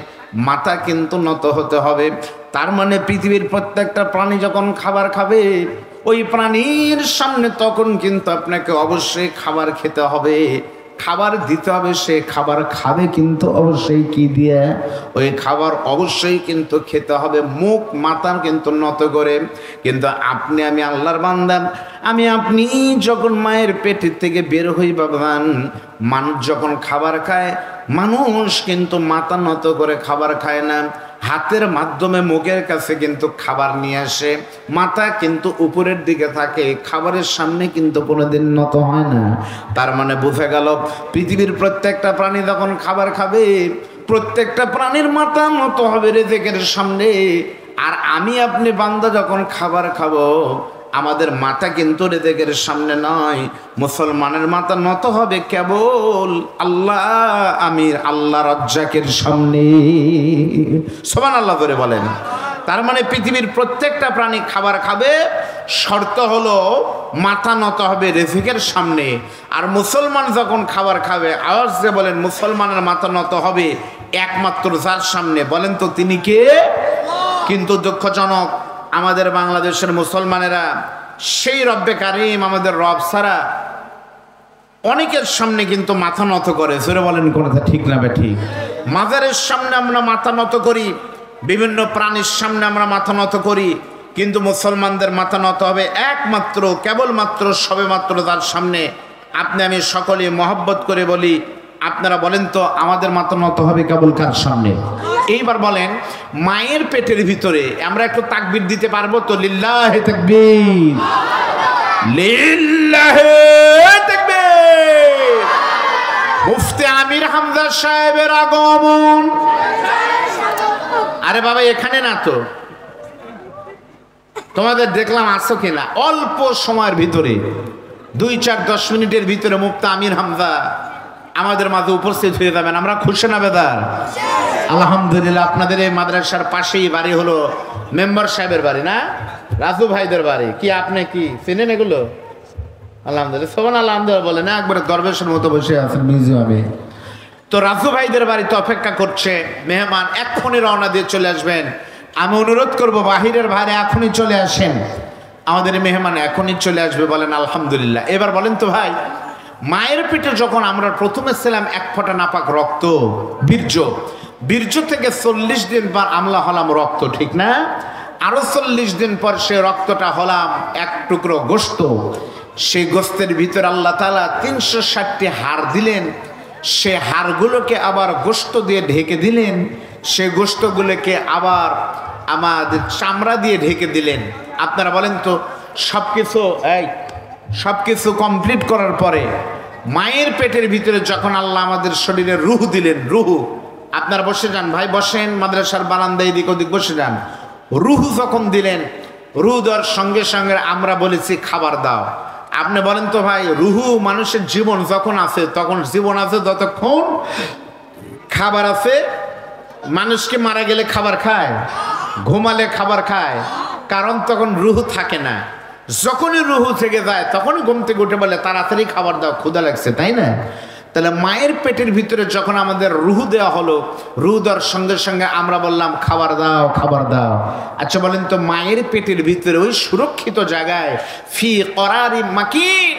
মাথা কিন্তু নত হতে হবে। তার মানে পৃথিবীর প্রত্যেকটা প্রাণী যখন খাবার খাবে, ওই প্রাণীর সামনে তখন কিন্তু আপনাকে অবশ্যই খাবার খেতে হবে, খাবার দিতে হবে। সে খাবার খাবে কিন্তু অবশ্যই কি দিয়ে? ওই খাবার অবশ্যই কিন্তু খেতে হবে মুখ মাথা কিন্তু নত করে। কিন্তু আপনি আমি আল্লাহর বান্দা, আমি আপনি যখন মায়ের পেটের থেকে বের হই বাবান, মানুষ যখন খাবার খায়, মানুষ কিন্তু মাথা নত করে খাবার খায় না, হাতের মাধ্যমে মুখের কাছে কিন্তু খাবার নিয়ে আসে, মাথা কিন্তু উপরের দিকে থাকে, খাবারের সামনে কিন্তু কোনোদিন নত হয় না। তার মানে বোঝা গেল পৃথিবীর প্রত্যেকটা প্রাণী যখন খাবার খাবে, প্রত্যেকটা প্রাণীর মাথা নত হবে রিজিকের সামনে। আর আমি আপনি বান্দা যখন খাবার খাবো, আমাদের মাথা কিন্তু রিজিকের সামনে নয়, মুসলমানের মাথা নত হবে কেবল আল্লাহ আমির, আল্লাহ রাজ্জাকের সামনে। সুবহানাল্লাহ করে বলেন। তার মানে পৃথিবীর প্রত্যেকটা প্রাণী খাবার খাবে, শর্ত হলো মাথা নত হবে রিজিকের সামনে। আর মুসলমান যখন খাবার খাবে, আওয়াজ দিয়ে বলেন মুসলমানের মাথা নত হবে একমাত্র যার সামনে, বলেন তো তিনি কে? কিন্তু দুঃখজনক আমাদের বাংলাদেশের মুসলমানেরা সেই রব্বে কারিম, আমাদের রব ছাড়া অনেকের সামনে কিন্তু মাথা নত করে। জোরে বলেন কোনটা ঠিক না ঠিক? মাজারের সামনে আমরা মাথা নত করি, বিভিন্ন প্রাণীর সামনে আমরা মাথা নত করি, কিন্তু মুসলমানদের মাথা নত হবে একমাত্র, কেবলমাত্র, সবেমাত্র তার সামনে। আপনি আমি সকলে মহব্বত করে বলি, আপনারা বলেন তো আমাদের মাথা নত হবে কেবল কার সামনে? এইবার বলেন মায়ের পেটের ভিতরে আমরা একটু তাকবীর দিতে পারবো তো? লিল্লাহে তাকবীর, লিল্লাহে তাকবীর। মুফতি আমির হামজা সাহেবের আগমন। আরে বাবা এখানে না তো, তোমাদের দেখলাম আসো কিনা। অল্প সময়ের ভিতরে 2-4-10 মিনিটের ভিতরে মুফতি আমির হামজা আমাদের মাঝে উপস্থিত হয়ে যাবেন। আমরা খুশি না বেদার? আলহামদুলিল্লাহ। আপনাদের এই মাদ্রাসার পাশেই বাড়ি হলো মেম্বার সাহেবের বাড়ি না, রাজু ভাইদের বাড়ি। কি আপনি কি চেনেন এগুলো? আলহামদুলিল্লাহ, সবান আলহামদুলিল্লাহ বলে না, একবারে দরবেশের মতো বসে আছেন মিউজিয়ামে। তো রাজু ভাইদের বাড়িতে অপেক্ষা করছে মেহমান, এক্ষুনি রওনা দিয়ে চলে আসবেন। আমি অনুরোধ করব বাহিরের ভাইরা এখনই চলে আসেন, আমাদের মেহমান এখনই চলে আসবে। বলেন আলহামদুলিল্লাহ। এবার বলেন তো ভাই, মায়ের পেটে যখন আমরা প্রথমে ছিলাম এক ফোঁটা নাপাক রক্ত, বীর্য, বীর্য থেকে 40 দিন পর আমলা হলাম রক্ত, ঠিক না? আরো 40 দিন পর সে রক্তটা হলাম এক টুকরো গোশত। সেই গোশতের ভিতরে আল্লাহ তাআলা 360টি হাড় দিলেন, সে হাড়গুলোকে আবার গোশত দিয়ে ঢেকে দিলেন, সে গোশতগুলোকে আবার আমাদের চামড়া দিয়ে ঢেকে দিলেন। আপনারা বলেন তো সবকিছু কমপ্লিট করার পরে মায়ের পেটের ভিতরে যখন আল্লাহ আমাদের শরীরে রূহ দিলেন, রূহ, আপনারা বসে যান ভাই, বসেন, মাদ্রাসার বারান্দায় এদিক ওদিক বসে যান। রূহ যখন দিলেন, রুহ দেওয়ার সঙ্গে সঙ্গে আমরা বলেছি খাবার দাও। আপনি বলেন তো ভাই, রুহু মানুষের জীবন যখন আছে তখন জীবন আছে, যতক্ষণ খাবার আছে। মানুষকে মারা গেলে খাবার খায়, ঘুমালে খাবার খায়, কারণ তখন রুহু থাকে না। যখনই রুহু থেকে যায় তখনই ঘুম থেকে উঠে বলে তাড়াতাড়ি খাবার দাও, ক্ষুধা লাগছে, তাই না? তাহলে মায়ের পেটের ভিতরে যখন আমাদের রুহু দেওয়া হলো, রুহু দেওয়ার সঙ্গে সঙ্গে আমরা বললাম খাবার দাও, খাবার দাও। আচ্ছা বলেন তো, মায়ের পেটের ভিতরে ওই সুরক্ষিত জায়গায়, ফি করারি মাকিন,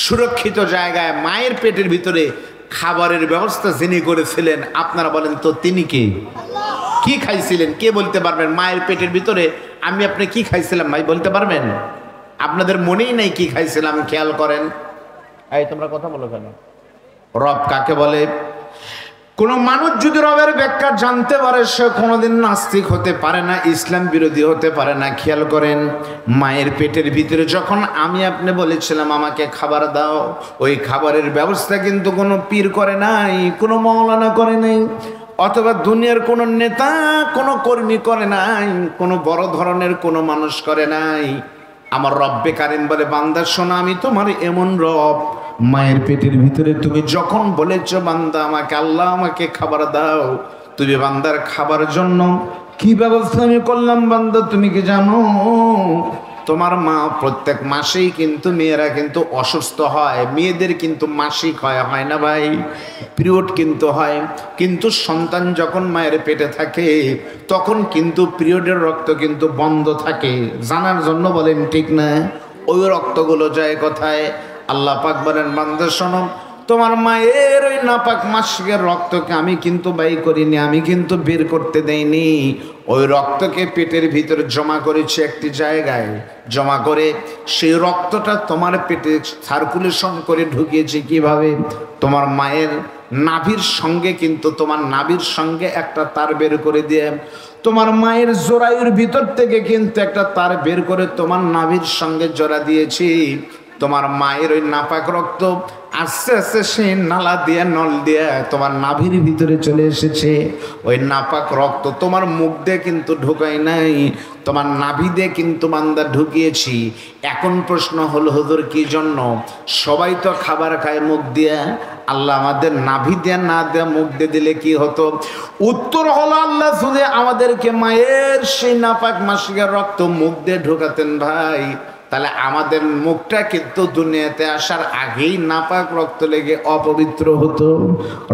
সুরক্ষিত জায়গায় মায়ের পেটের ভিতরে খাবারের ব্যবস্থা যিনি করেছিলেন, আপনারা বলেন তো তিনি কে? কি খাইছিলেন? কে বলতে পারবেন? মায়ের পেটের ভিতরে আমি আপনি কি খাইছিলাম ভাই, বলতে পারবেন? আপনাদের মনেই নাই কি খাইছিলাম, খেয়াল করেন। এই তোমরা কথা বলো কেন? রব কাকে বলে? কোন মানুষ যদি রবের ব্যাখ্যা জানতে পারে সে কোনোদিন নাস্তিক হতে পারে না, ইসলাম বিরোধী হতে পারে না। খেয়াল করেন, মায়ের পেটের ভিতরে যখন আমি আপনি বলেছিলাম আমাকে খাবার দাও, ওই খাবারের ব্যবস্থা কিন্তু কোনো পীর করে নাই, কোনো মাওলানা করে নাই, অথবা দুনিয়ার কোনো নেতা, কোনো কর্মী করে নাই, কোনো বড় ধরনের কোনো মানুষ করে নাই। আমার রব্বে কারিম বলে, বান্দা শোনো, আমি তোমার এমন রব, মায়ের পেটের ভিতরে তুমি যখন বলেছ বান্দা আমাকে, আল্লাহ আমাকে খাবার দাও, তুমি বান্দার খাবার জন্য কি ব্যবস্থা আমি করলাম বান্দা তুমি কি জানো? তোমার মা প্রত্যেক মাসেই কিন্তু মেয়েরা কিন্তু অসুস্থ হয়, মেয়েদের কিন্তু মাসিক হয় না ভাই, পিরিয়ড কিন্তু হয়। কিন্তু সন্তান যখন মায়ের পেটে থাকে তখন কিন্তু পিরিয়ডের রক্ত কিন্তু বন্ধ থাকে, জানার জন্য বলেন, ঠিক না? ওই রক্তগুলো যায় কোথায়? আল্লাহ পাক বলেন, বান্দা শোনো, তোমার মায়ের ওই নাপাক মাসিকের রক্তকে আমি কিন্তু ব্যয় করিনি, আমি কিন্তু বের করতে দেইনি। ওই রক্তকে পেটের ভিতরে জমা করেছি একটি জায়গায়, জমা করে সেই রক্তটা তোমার পেটে সার্কুলেশন করে ঢুকিয়েছি। কিভাবে? তোমার মায়ের নাভির সঙ্গে, কিন্তু তোমার নাভির সঙ্গে একটা তার বের করে দিয়ে, তোমার মায়ের জরায়ুর ভিতর থেকে কিন্তু একটা তার বের করে তোমার নাভির সঙ্গে জোড়া দিয়েছি। তোমার মায়ের ওই নাপাক রক্ত আস্তে আস্তে সেই নালা দিয়ে, নল দিয়ে তোমার নাভির ভিতরে চলে এসেছে। ওই নাপাক রক্ত তোমার মুখ দিয়ে কিন্তু ঢুকাই নাই, তোমার নাভি দিয়ে কিন্তু বান্দা ঢুকিয়েছি। এখন প্রশ্ন হলো, হুজুর কি জন্য? সবাই তো খাবার খায় মুখ দিয়ে, আল্লাহ আমাদের নাভি দিয়ে না দেয়া মুখ দিয়ে দিলে কি হতো? উত্তর হলো, আল্লাহ শুধু আমাদেরকে মায়ের সেই নাপাক মাসিকের রক্ত মুখ দিয়ে ঢুকাতেন ভাই, তাহলে আমাদের মুখটা কিন্তু দুনিয়াতে আসার আগেই নাপাক রক্ত লেগে অপবিত্র হতো।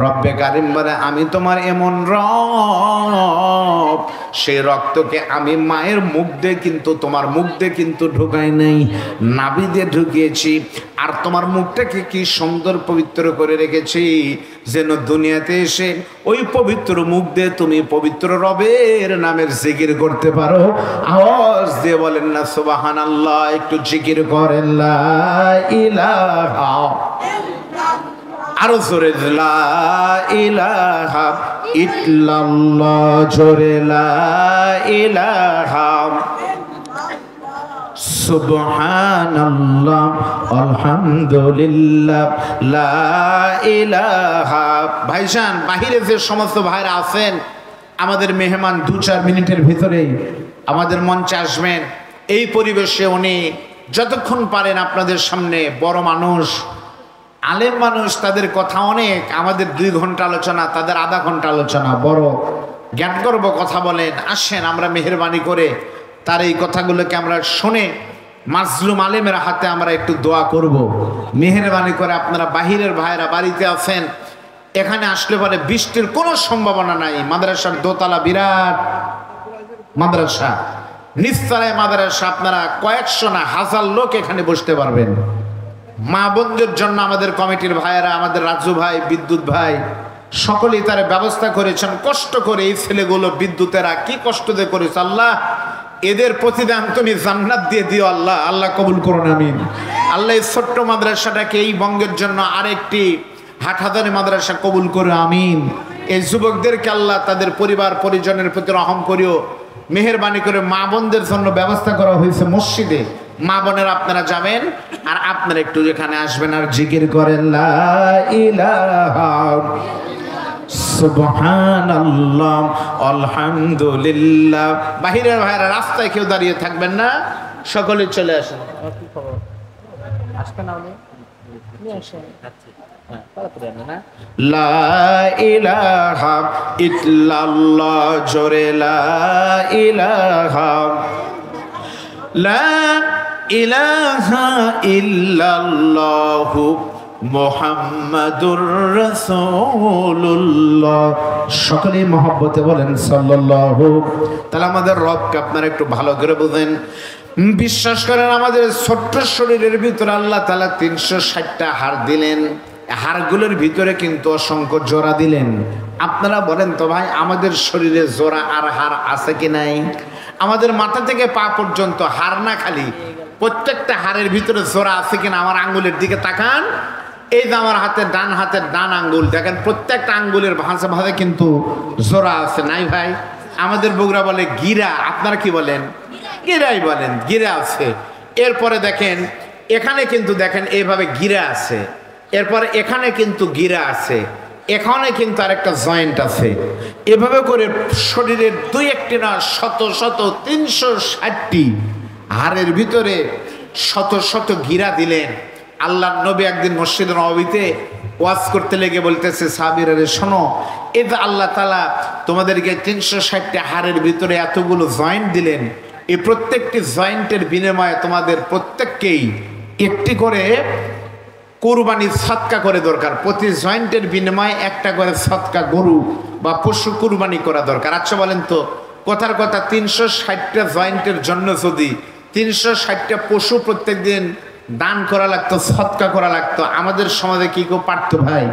রব্বে কারিম বলে, আমি তোমার এমন রব, সেই রক্তকে আমি মায়ের মুখ দিয়ে কিন্তু, তোমার মুখ দিয়ে কিন্তু ঢুকাই নাই, নাভি দিয়ে ঢুকিয়েছি। আর তোমার মুখটাকে কি সুন্দর পবিত্র করে রেখেছি, যেন দুনিয়াতে এসে ওই পবিত্র মুখ দিয়ে তুমি পবিত্র রবের নামের জিকির করতে পারো। আওয়াজ দিয়ে বলেন না সুবহানাল্লাহ, একটু জিকির করেন লা ইলাহা, আরো জোরে লা ইলাহা ইল্লাল্লাহ, জোরে লা ইলাহা সুবহানাল্লাহ আলহামদুলিল্লাহ লা ইলাহা। ভাইজান, বাহিরে যে সমস্ত ভাইরা আছেন, আমাদের মেহমান 2-4 মিনিটের ভিতরেই আমাদের মঞ্চে আসবেন। এই পরিবেশে উনি যতক্ষণ পারেন আপনাদের সামনে, বড় মানুষ, আলেম মানুষ, তাদের কথা অনেক, আমাদের 2 ঘন্টা আলোচনা, তাদের আধা ঘন্টা আলোচনা, বড় জ্ঞান করব কথা বলেন। আসেন আমরা মেহেরবানি করে তার এই কথাগুলোকে আমরা শুনে মাজলুম আলেমের হাতে আমরা একটু দোয়া করব। মেহেরবানি করে আপনারা বাহিরের ভাইরা বাড়িতে আছেন, এখানে আসলে পরে বৃষ্টির কোনো সম্ভাবনা নাই। মাদ্রাসার দোতলা, বিরাট মাদ্রাসা, নিচতলায় মাদ্রাসা, আপনারা কয়েকশো না হাজার লোক এখানে বসতে পারবেন। মা বোনদের জন্য আমাদের কমিটির ভাইয়েরা, আমাদের রাজু ভাই, বিদ্যুৎ ভাই, সকলেই তার ব্যবস্থা করেছেন কষ্ট করে। এই ছেলেগুলো বিদ্যুতেরা কি কষ্ট দিয়ে করেছে, আল্লাহ এদের প্রতিদান তুমি জান্নাত দিয়ে দিও আল্লাহ, আল্লাহ কবুল করুন, আমিন। আল্লাহ এই ছোট্ট মাদ্রাসাটাকে এই বঙ্গের জন্য আরেকটি হাটহাজারি মাদ্রাসা কবুল করো, আমিন। এই যুবকদেরকে আল্লাহ তাদের পরিবার পরিজনের প্রতি রহম করিও। মেহেরবানি করে মা বোনদের জন্য ব্যবস্থা করা হয়েছে মসজিদে, মা বোনের আপনারা যাবেন আর আপনারা একটু এখানে আসবেন আর জিকির করেন লা ইলাহা সুবহানাল্লাহ আলহামদুলিল্লাহ। বাহিরের ভাইরা রাস্তায় কেউ দাঁড়িয়ে থাকবেন না। সকলে চলে আসেন। কি খবর? আসবে না উনি? নিয়ে আসেন। হ্যাঁ, তাড়াতাড়ি আনো না। লা ইলাহা ইল্লাল্লাহ, জোরে লা ইলাহা, লা ইলাহা ইল্লাল্লাহু মুহাম্মাদুর রাসূলুল্লাহ। সকলে মহব্বতে বলেন সাল্লাল্লাহু। তাহলে আমাদের রবকে আপনারা একটু ভালো করে বুঝেন। বিশ্বাস করেন আমাদের ছোট্ট শরীরের ভিতরে আল্লাহ তাআলা 360টা হাড় দিলেন। হাড়গুলোর ভিতরে কিন্তু অসংখ্য জোড়া দিলেন। আপনারা বলেন তো ভাই, আমাদের শরীরে জোড়া আর হাড় আছে কি নাই? আমাদের মাথা থেকে পা পর্যন্ত হাড় না, খালি প্রত্যেকটা হাড়ের ভিতরে জোড়া আছে কিনা? আমার আঙ্গুলের দিকে তাকান। এই যে আমার ডান হাতের ডান আঙ্গুল দেখেন, প্রত্যেকটা আঙ্গুলের ভাঁজে ভাঁজে কিন্তু জোড়া আছে, নাই ভাই? আমাদের বগুড়া বলে গিরা, আপনারা কি বলেন? গিরাই বলেন, গিরা আছে। এরপরে দেখেন এখানে কিন্তু দেখেন এইভাবে গিরা আছে, এরপরে এখানে কিন্তু গিরা আছে, এখানে কিন্তু আরেকটা জয়েন্ট আছে। এভাবে করে শরীরের দুই একটি না শত শত 360টি হাড়ের ভিতরে শত শত গিরা দিলেন। আল্লাহর নবী একদিন মসজিদ নববীতে ওয়াজ করতে লেগে বলতেছে, সাহাবীরা রে শোনো, এই যে আল্লাহ তাআলা তোমাদেরকে 360টা হাড়ের ভিতরে এতগুলো জয়েন্ট দিলেন, এই প্রত্যেকটি জয়েন্টের বিনিময়ে তোমাদের প্রত্যেককেই একটি করে কুরবানি সদকা করে দরকার। প্রতি জয়েন্টের বিনিময়ে একটা করে সদকা গরু বা পশু কুরবানি করা দরকার। আচ্ছা বলেন তো, কথার কথা 360টা জয়েন্টের জন্য যদি 360টা পশু প্রত্যেক দিন দান করা লাগতো, সদকা করা লাগতো, আমাদের সমাজে কি কেউ পারতো ভাই?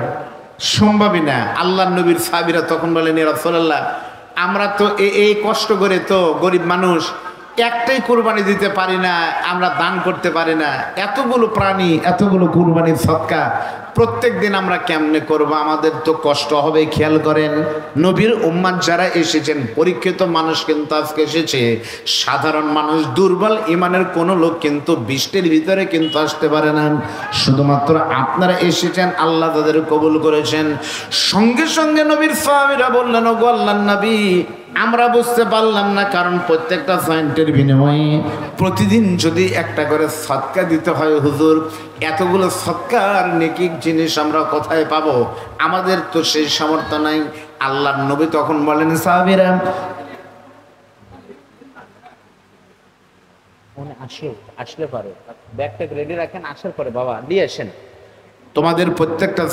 সম্ভবই না। আল্লাহর নবীর সাহাবীরা তখন বলেন, ইয়া রাসূলুল্লাহ, আমরা তো এই কষ্ট করে তো গরিব মানুষ একটাই কুরবানি দিতে পারি না, আমরা দান করতে পারি না, এতগুলো প্রাণী এতগুলো কুরবানির সদকা প্রত্যেক দিন আমরা কেমনে করব? আমাদের তো কষ্ট হবে। খেয়াল করেন, নবীর উম্মাত যারা এসেছেন পরীক্ষিত মানুষ কিন্তু আজকে এসেছে। সাধারণ মানুষ, দুর্বল ইমানের কোনো লোক কিন্তু বৃষ্টির ভিতরে কিন্তু আসতে পারে না। শুধুমাত্র আপনারা এসেছেন, আল্লাহ তাদের কবুল করেছেন। সঙ্গে সঙ্গে নবীর সাহাবীরা বললেন, ওগো আল্লাহর নবী, আমরা বুঝতে পারলাম না, কারণ প্রত্যেকটা জয়েন্টের বিনিময়ে প্রতিদিন যদি একটা করে সদকা দিতে হয় হুজুর, এতগুলো সদকার নেকি জিনিস আমরা কোথায় পাবো? আমাদের তো সেই সামর্থ্য নাই। আল্লাহর নবী তখন বলেন, সাহাবীরা আসলে পারে ব্যাগটা রেডি রাখেন, আসার পরে বাবা দিয়ে আসেন। তোমাদের প্রত্যেকটা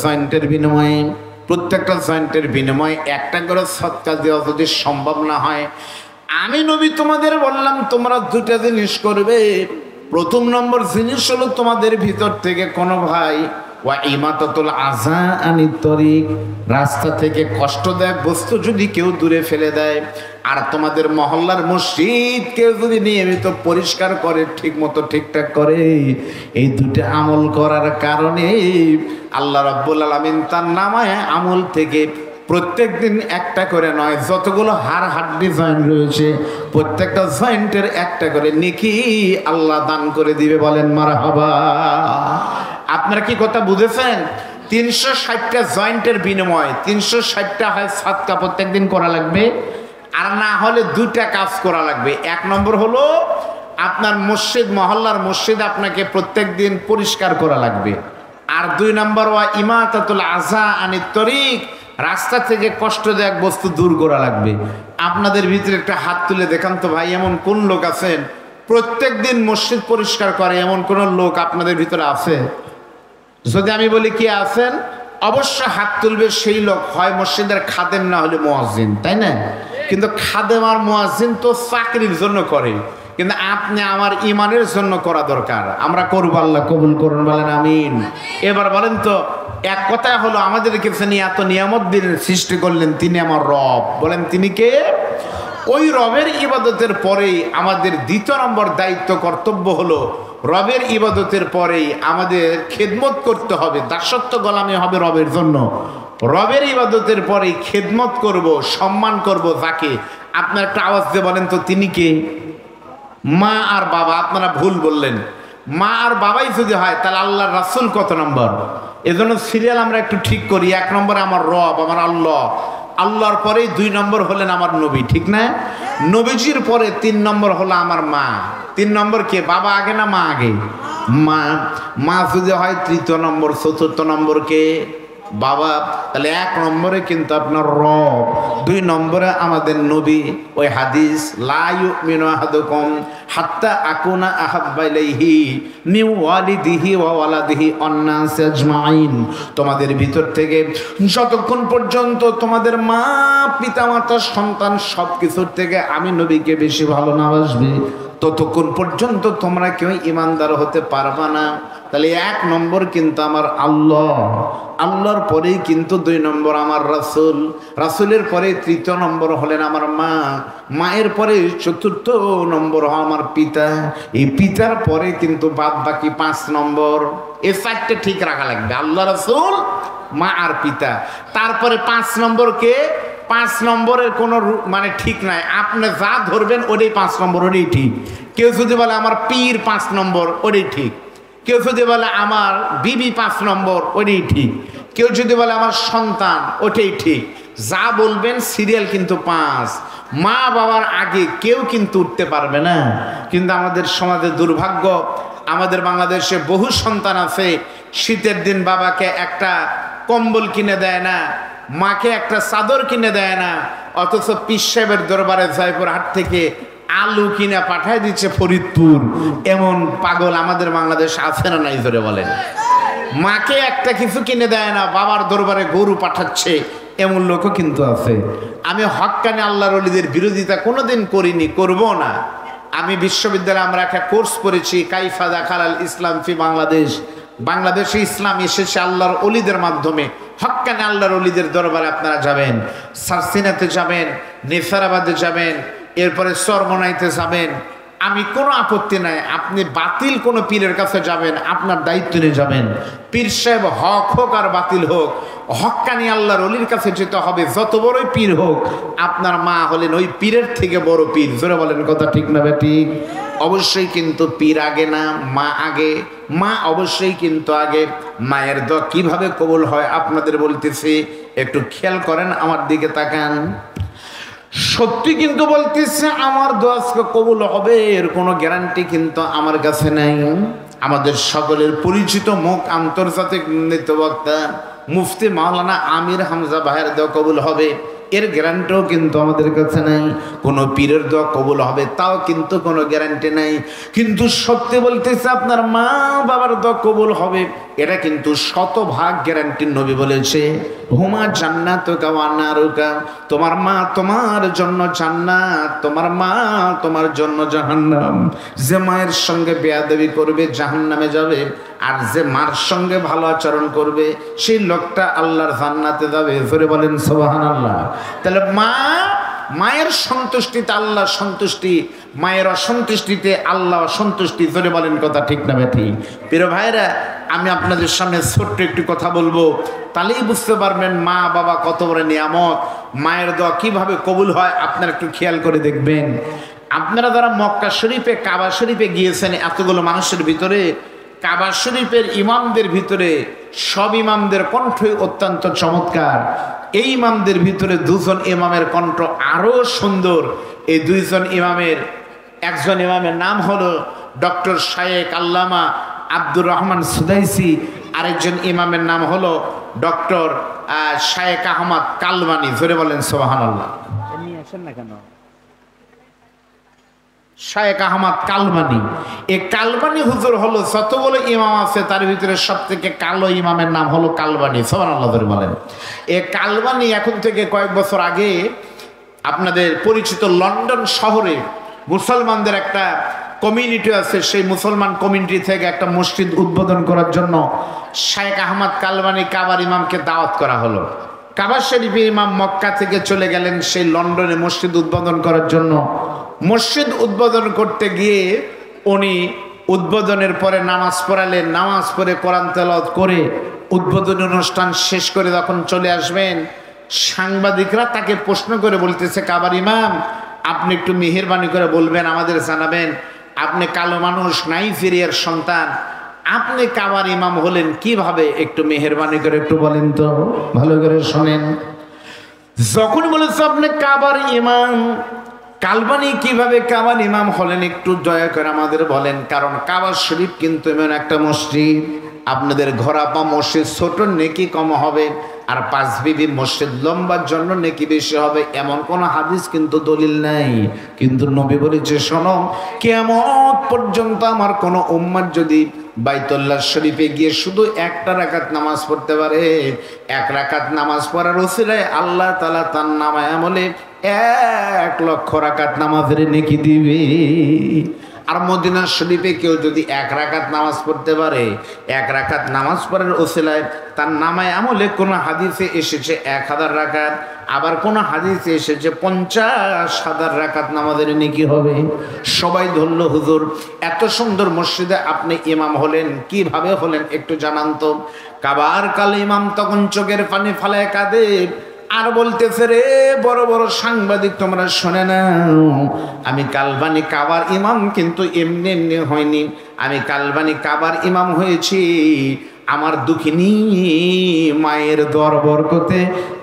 জয়েন্টের বিনিময়ে একটা করে সদকা দেওয়া যদি সম্ভব না হয়, আমি নবী তোমাদের বললাম তোমরা দুটা জিনিস করবে। প্রথম নম্বর জিনিস হলো, তোমাদের ভিতর থেকে কোনো ভাই ওয়া ইমাতাতুল আযা আনিত তরিক, রাস্তা থেকে কষ্টদায়ক বস্তু যদি কেউ দূরে ফেলে দেয়, আর তোমাদের মহল্লার মসজিদ কেউ যদি নিয়মিত পরিষ্কার করে, ঠিক মতো ঠিকঠাক করে, এই দুটো আমল করার কারণে আল্লাহ রাব্বুল আলামিন তার নামায় আমল থেকে প্রত্যেক দিন একটা করে নয়, যতগুলো হাড় হাড্ডি জয়েন্ট রয়েছে প্রত্যেকটা জয়েন্টের একটা করে নেকি আল্লাহ দান করে দিবে। বলেন মারহাবা। আপনারা কি কথা বুঝেছেন? 360টা জয়েন্টের বিনিময়ে 360টা হয় সদকা প্রত্যেক দিন করা লাগবে, আর না হলে দুইটা কাজ করা লাগবে। এক নম্বর হলো আপনার মসজিদ, মহল্লার মসজিদ আপনাকে প্রত্যেক দিন পরিষ্কার করা লাগবে, আর দুই নম্বর ওয়া ইমাতাতুল আযা আনিত তরিক, রাস্তা থেকে কষ্টদায়ক বস্তু দূর করা লাগবে। আপনাদের ভিতরে একটা হাত তুলে দেখান তো ভাই, এমন কোন লোক আছেন প্রত্যেক দিন মসজিদ পরিষ্কার করে? এমন কোন লোক আপনাদের ভিতরে আছে? যদি আমি বলি কে আছেন, অবশ্য হাত তুলবে সেই লোক হয় মসজিদের খাদেম, না হলে মুয়াজ্জিন, তাই না? কিন্তু খাদেম আর মুয়াজ্জিন তো চাকরির জন্য করে, কিন্তু আপনি আমার ইমানের জন্য করা দরকার। আমরা করব, আল্লাহ কবুল করুন, বলেন আমিন। এবার বলেন তো, এক কথায় হলো আমাদেরকে তিনি এত নিয়ামত দিলেন, সৃষ্টি করলেন, তিনি আমার রব। বলেন তিনি কে? ওই রবের ইবাদতের পরেই আমাদের দ্বিতীয় নম্বর দায়িত্ব, কর্তব্য হলো রবের ইবাদতের পরেই আমাদের খেদমত করতে হবে, দাসত্ব গোলামি হবে রবের জন্য। রবের ইবাদতের পরেই খেদমত করব, সম্মান করব যাকে। আপনার একটা আওয়াজ দিয়ে বলেন তো তিনি কে? মা আর বাবা। আপনারা ভুল বললেন, মা আর বাবাই যদি হয় তাহলে আল্লাহর রাসূল কত নম্বর? এজন্য সিরিয়াল আমরা একটু ঠিক করি। এক নম্বরে আমার রব, আমার আল্লাহ, আল্লাহর পরেই দুই নম্বর হলেন আমার নবী, ঠিক না? নবীজির পরে তিন নম্বর হলো আমার মা। 3 নম্বর কে? বাবা আগে না মা আগে? মা। মা যদি হয় তৃতীয় নম্বর, চতুর্থ নম্বর কে? বাবা। তাহলে 1 নম্বরে কিন্তু আপনার রব, 2 নম্বরে আমাদের নবী। ওই হাদিস, লা ইউমিনু আহাদুকুম হাত্তা আকুনা আহাব্বা ইলাইহি মিন ওয়ালিদিহি ওয়া ওয়ালাদিহি ওয়ান-নাস আজমাইন। তোমাদের ভিতর থেকে যতক্ষণ পর্যন্ত তোমাদের মা, পিতামাতা, সন্তান সবকিছুর থেকে আমি নবীকে বেশি ভালো না বাসবে, ততক্ষণ পর্যন্ত তোমরা কেউ ইমানদার হতে পারবা না। তাহলে 1 নম্বর কিন্তু আমার আল্লাহ, আল্লাহর পরেই কিন্তু 2 নম্বর আমার রাসূল, রাসূলের পরে 3য় নম্বর হলেন আমার মা, মায়ের পরে 4র্থ নম্বর আমার পিতা, এই পিতার পরে কিন্তু বাদ বাকি 5 নম্বর। এই 4টে ঠিক রাখা লাগবে, আল্লাহ, রাসূল, মা আর পিতা। তারপরে 5 নম্বর কে? 5 নম্বরের কোনো মানে ঠিক নাই, আপনি যা ধরবেন ওটাই 5 নম্বর, ওটাই ঠিক। কেউ যদি বলে আমার পীর 5 নম্বর, ওটাই ঠিক। কেউ যদি বলে আমার বিবি 5 নম্বর, ওটাই ঠিক। কেউ যদি বলে আমার সন্তান, ওটাই ঠিক। যা বলবেন সিরিয়াল কিন্তু 5। মা বাবার আগে কেউ কিন্তু উঠতে পারবে না। কিন্তু আমাদের সমাজে দুর্ভাগ্য, আমাদের বাংলাদেশে বহু সন্তান আছে, শীতের দিন বাবাকে একটা কম্বল কিনে দেয় না, মাকে একটা চাদর কিনে দেয় না, অথচ পীর সাহেবের দরবারে জয়পুরহাট থেকে আলু কিনে পাঠায় দিচ্ছে ফরিদপুর। এমন পাগল আমাদের বাংলাদেশ আছে না নাই ধরে বলেন? মাকে একটা কিছু কিনে দেয় না, বাবার দরবারে গরু পাঠাচ্ছে, এমন লোকও কিন্তু আছে। আমি হক্কানি আল্লাহর ওলিদের বিরোধিতা কোনোদিন করিনি, করব না। আমি বিশ্ববিদ্যালয়ে আমরা একটা কোর্স করেছি, কাইফা দাখালাল ইসলাম ফি বাংলাদেশ। বাংলাদেশে ইসলাম এসেছে আল্লাহর ওলিদের মাধ্যমে। হক্কানি আল্লাহর ওলিদের দরবারে আপনারা যাবেন, সারসিনাতে যাবেন, নেসারাবাদে যাবেন, এরপরে চরমনাইতে যাবেন, আমি কোনো আপত্তি নাই। আপনি বাতিল কোনো পীরের কাছে যাবেন, আপনার দায়িত্ব নিয়ে যাবেন। পীর সাহেব হক হোক আর বাতিল হোক, হক্কানি আল্লাহর ওলির কাছে যেতে হবে, যত বড়ই পীর হোক। আপনার মা হলেন ওই পীরের থেকে বড় পীর। জোরে বলেন কথা ঠিক না ঠিক? অবশ্যই কিন্তু পীর আগে না, মা আগে। মা অবশ্যই কিন্তু আগে। মায়ের দোয়া কিভাবে কবুল হয় আপনাদের বলতেছি, একটু খেয়াল করেন, আমার দিকে তাকান। সত্যি কিন্তু বলতেছে, আমার দোয়া কবুল হবে এর কোনো গ্যারান্টি কিন্তু আমার কাছে নাই। আমাদের সকলের পরিচিত মুখ, আন্তর্জাতিক নেতৃবক্তা মুফতি মাওলানা আমির হামজা ভাইয়ের দোয়া কবুল হবে এর গ্যারান্টিও কিন্তু আমাদের কাছে নাই। কোনো পীরের দোয়া কবুল হবে তাও কিন্তু কোনো গ্যারান্টি নাই। কিন্তু সত্যি বলতেছে, আপনার মা বাবার দোয়া কবুল হবে এটা কিন্তু শতভাগ গ্যারান্টি। নবী বলেছে, হুমা জান্নাতুকা ওয়া নারুকা, তোমার মা তোমার জন্য জান্নাত, তোমার মা তোমার জন্য জাহান্নাম। যে মায়ের সঙ্গে বেয়াদবি করবে জাহান্নামে যাবে, আর যে মার সঙ্গে ভালো আচরণ করবে সেই লোকটা আল্লাহর জান্নাতে যাবে। জোরে বলেন সুবহানাল্লাহ। তাহলে মায়ের সন্তুষ্টিতে আল্লাহ সন্তুষ্টি, মায়ের অসন্তুষ্টিতে আল্লাহ অসন্তুষ্টি। জোরে বলেন কথা ঠিক না বেঠিক? প্রিয় ভাইরা, আমি আপনাদের সামনে ছোট্ট একটু কথা বলবো, তাহলেই বুঝতে পারবেন মা বাবা কত বড় নিয়ামত। মায়ের দোয়া কিভাবে কবুল হয় আপনারা একটু খেয়াল করে দেখবেন। আপনারা যারা মক্কা শরীফে, কাবা শরীফে গিয়েছেন, এতগুলো মানুষের ভিতরে কাবা শরীফের ইমামদের ভিতরে সব ইমামদের কণ্ঠই অত্যন্ত চমৎকার। এই ইমামদের ভিতরে 2 জন ইমামের কণ্ঠ আরো সুন্দর। এই 2 জন ইমামের, একজন ইমামের নাম হলো ডক্টর শায়েখ আল্লামা আব্দুর রহমান সুদাইসি, আরেকজন ইমামের নাম হলো ডক্টর শায়েখ আহমদ কালবানি। জোরে বলেন সুবহানাল্লাহ। না কেন? শায়েখ আহমদ কালবানি। এই কালবানি হুজুর হলো, যতগুলো ইমাম আছে তার ভিতরে সব থেকে কালো ইমামের নাম হলো কালবানি। সুবহানাল্লাহ ধরে বলেন। এই কালবানি এখন থেকে কয়েক বছর আগে আপনাদের পরিচিত লন্ডন শহরে মুসলমানদের একটা কমিউনিটি আছে, সেই মুসলমান কমিউনিটি থেকে একটা মসজিদ উদ্বোধন করার জন্য শায়েখ আহমদ কালবানি কাবার ইমামকে দাওয়াত করা হলো। কাবা শরীফের ইমাম মক্কা থেকে চলে গেলেন সেই লন্ডনে মসজিদ উদ্বোধন করার জন্য। মসজিদ উদ্বোধন করতে গিয়ে উনি উদ্বোধনের পরে নামাজ পড়ালেন, নামাজ পড়ে কোরআন তেলাওয়াত করে উদ্বোধনী অনুষ্ঠান শেষ করে যখন চলে আসবেন, সাংবাদিকরা তাকে প্রশ্ন করে বলতেছে, কাবার ইমাম আপনি একটু মেহেরবানি করে বলবেন, আমাদের জানাবেন, আপনি কালো মানুষ, নাইজেরিয়ার সন্তান, আপনি কাবার ইমাম হলেন কিভাবে? একটু মেহেরবানি করে একটু বলেন তো, ভালো করে শোনেন। যখন বলেছে আপনি কাবার ইমাম, কালবানি কিভাবে কাবার ইমাম হলেন একটু দয়া করে আমাদের বলেন। কারণ কাবা শরীফ কিন্তু এমন একটা মসজিদ, আপনাদের ঘোরাপা মসজিদ ছোট নেকি কম হবে, আর পাঁচ বিবি মসজিদ লম্বার জন্য নেকি বেশি হবে, এমন কোন হাদিস কিন্তু দলিল নাই। কিন্তু নবী বলেছে, শোনো, কিয়ামত পর্যন্ত আমার কোন উম্মত যদি বাইতুল্লাহ শরীফে গিয়ে শুধু একটা রাকাত নামাজ পড়তে পারে, এক রাকাত নামাজ পড়ার উসিলায় আল্লাহ তাআলা তার নামায় আমলে 1,00,000 রাকাত নামাজের নেকি দিবে। আর মদিনা শরীফে কেউ যদি এক রাকাত নামাজ পড়তে পারে, এক রাকাত নামাজ পড়ার উসিলায় তার নামায় আমলে কোন হাদিসে এসেছে 1,000 রাকাত, আবার কোন হাদিসে এসেছে 50,000 রাকাত নামাজের নেকি হবে। সবাই ধরল, হুজুর এত সুন্দর মসজিদে আপনি ইমাম হলেন, কিভাবে হলেন একটু জানান তো। কাবার কালে ইমাম তখন চোখের পানি ফালায় কাঁদে আর বলতেছে, রে বড় বড় সাংবাদিক তোমরা শোনে না, আমি কালবানি কাবার ইমাম কিন্তু এমনি এমনি হয়নি। আমি কালবানি কাবার ইমাম হয়েছি আমার দুঃখিনী মায়ের দর বরকতে।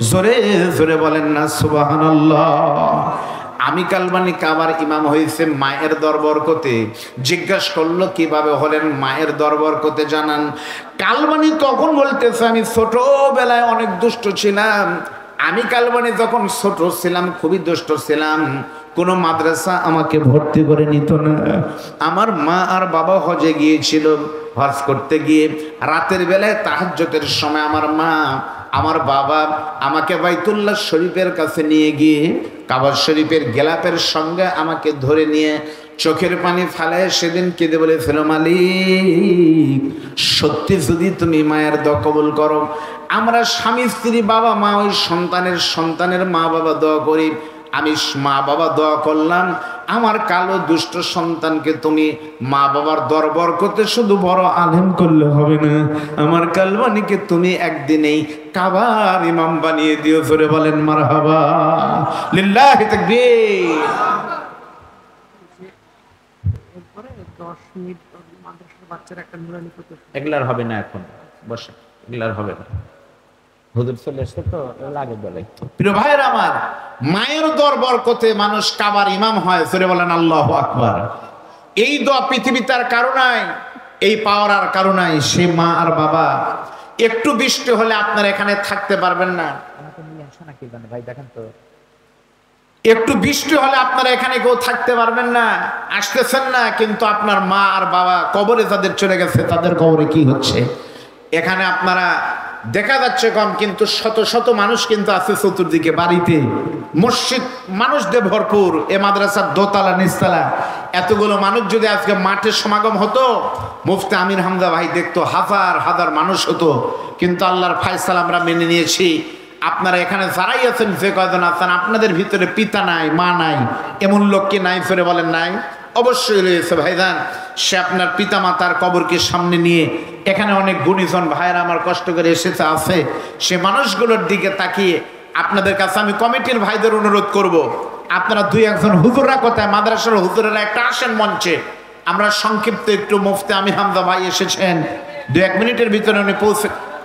জোরে জোরে বলেন না সুবহানাল্লাহ। আমি কালবানি কাবার ইমাম হয়েছে মায়ের দর বরকতে। জিজ্ঞাসা করলো কিভাবে হলেন, মায়ের দর বরকতে জানান। কালবানি তখন বলতেছে, আমি ছোটবেলায় অনেক দুষ্ট ছিলাম। আমি কালবানি যখন ছোট ছিলাম খুবই দুষ্ট ছিলাম, কোনো মাদ্রাসা আমাকে ভর্তি করে নিত না। আমার মা আর বাবা হজে গিয়েছিল, হজ করতে গিয়ে রাতের বেলায় তাহাজ্জুদের সময় আমার মা আমার বাবা আমাকে বাইতুল্লাহ শরীফের কাছে নিয়ে গিয়ে কাবা শরীফের গেলাপের সঙ্গে আমাকে ধরে নিয়ে চোখের পানি ফালায় সেদিন কেঁদে বলেছিল, মালিক সত্যি যদি তুমি মায়ের দোয়া কবুল করো, আমরা স্বামী স্ত্রী বাবা মা ওই সন্তানের মা বাবা দোয়া করি। আমি মা বাবা দোয়া করলাম, আমার কালো দুষ্ট সন্তানকে তুমি মা বাবার দরবার করতে শুধু বড় আলেম করলে হবে না, আমার কালবানিকে তুমি একদিনেই কাবার ইমাম বানিয়ে দিও। জোরে বলেন মারহাবা, লিল্লাহি তাকবীর। এরপরে 10 মিনিট মাদ্রাসার বাচ্চারা একটা নুরানি করতে, এগুলার হবে না, এখন বসে এগুলার হবে না, হুজুর চলে আসছে তো লাগে বলে। প্রিয় ভাইয়ের আমার, মায়ের দরবার করতে মানুষ কাবার ইমাম হয়। জোরে বলেন আল্লাহু আকবার। এই দোয়া পৃথিবীতে আর কারো নাই, এই পাওয়ার আর কারো নাই, সে মা আর বাবা। একটু বৃষ্টি হলে আপনারা এখানে থাকতে পারবেন না। আমাকে নিয়ে আসো নাকি ভাই, দেখেন তো একটু বৃষ্টি হলে আপনারা এখানে কেউ থাকতে পারবেন না, আসতেছেন না, কিন্তু আপনার মা আর বাবা কবরে যাদের চলে গেছে তাদের কবরে কি হচ্ছে এখানে আপনারা দেখা যাচ্ছে কম, কিন্তু শত শত মানুষ কিন্তু আছে চতুর্দিকে, বাড়িতে মসজিদ মানুষদের ভরপুর। এ মাদ্রাসার দোতলা নিচতলা এতগুলো মানুষ যদি আজকে মাঠে সমাগম হতো, মুফতি আমির হামজা ভাই দেখতো, হাজার হাজার মানুষ হতো। কিন্তু আল্লাহর ফায়সালা আমরা মেনে নিয়েছি। আপনারা এখানে যারাই আছেন, যে কয়জন আছেন, আপনাদের ভিতরে পিতা নাই মা নাই এমন লোক কি নাই? ফিরে বলেন নাই? অবশ্যই রয়েছে ভাইজান। সে আপনার পিতা মাতার কবরকে সামনে নিয়ে এখানে অনেক গুণীজন ভাইয়েরা আমার কষ্ট করে এসেছে আছে, সে মানুষগুলোর দিকে তাকিয়ে আপনাদের কাছে আমি কমিটির ভাইদের অনুরোধ করব, আপনারা দুই একজন হুজুররা কোথায়, মাদ্রাসার হুজুরেরা একটা আসেন মঞ্চে। আমরা সংক্ষিপ্ত একটু, মুফতি আমির হামজা ভাই এসেছেন, 2-1 মিনিটের ভিতরে উনি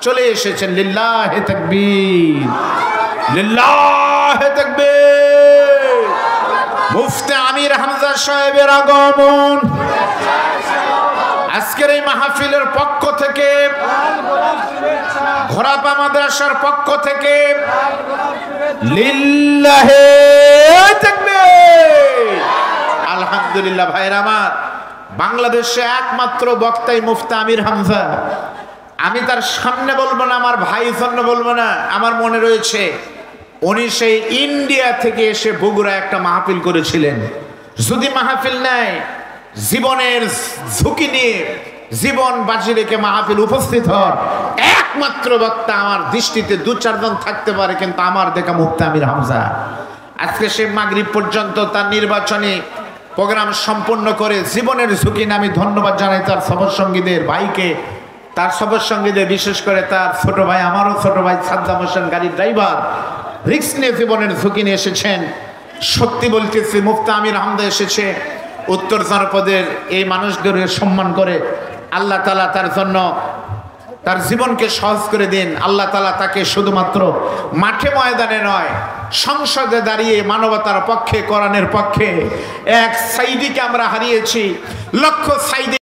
চলে এসেছেন। লিল্লাহি তাকবীর, লিল্লাহি তাকবীর। মুফতি আমির হামজা সাহেবের আগমন আজকের এই মাহফিলের পক্ষ থেকে, ঘোরাপা মাদ্রাসার পক্ষ থেকে লিল্লাহি তাকবীর। আলহামদুলিল্লাহ ভাইরা আমার, বাংলাদেশে একমাত্র বক্তাই মুফতি আমির হামজা। আমি তার সামনে বলবো না, আমার ভাই জন্য বলবো না, আমার মনে রয়েছে উনি সেই ইন্ডিয়া থেকে এসে বগুড়া একটা মাহফিল করেছিলেন। যদি মাহফিল নেয়, জীবনের ঝুঁকি নিয়ে জীবন বাজি রেখে মাহফিল উপস্থিত হন একমাত্র বক্তা আমার দৃষ্টিতে 2-4 জন থাকতে পারে, কিন্তু আমার দেখা মুফতি আমির হামজা। আজকে সে মাগরিব পর্যন্ত তার নির্বাচনী প্রোগ্রাম সম্পূর্ণ করে জীবনের ঝুঁকি নিয়ে, আমি ধন্যবাদ জানাই তার সফর সঙ্গীদের ভাইকে, তার সফর সঙ্গীদের, বিশেষ করে তার ছোট ভাই, আমারও ছোট ভাই সাদ্দাম হোসেন গাড়ির ড্রাইভার, রিস্ক নিয়ে জীবনের ঝুঁকি নিয়ে এসেছেন। সত্যি বলতেছি, মুফতি আমির হামজা এসেছে উত্তর জনপদের এই মানুষদের সম্মান করে। আল্লাহ তাআলা তার জন্য তার জীবনকে সহজ করে দিন। আল্লাহ তাআলা তাকে শুধুমাত্র মাঠে ময়দানে নয়, সংসদে দাঁড়িয়ে মানবতার পক্ষে, কোরআনের পক্ষে এক সাইদিকে আমরা হারিয়েছি। লক্ষ সাইদি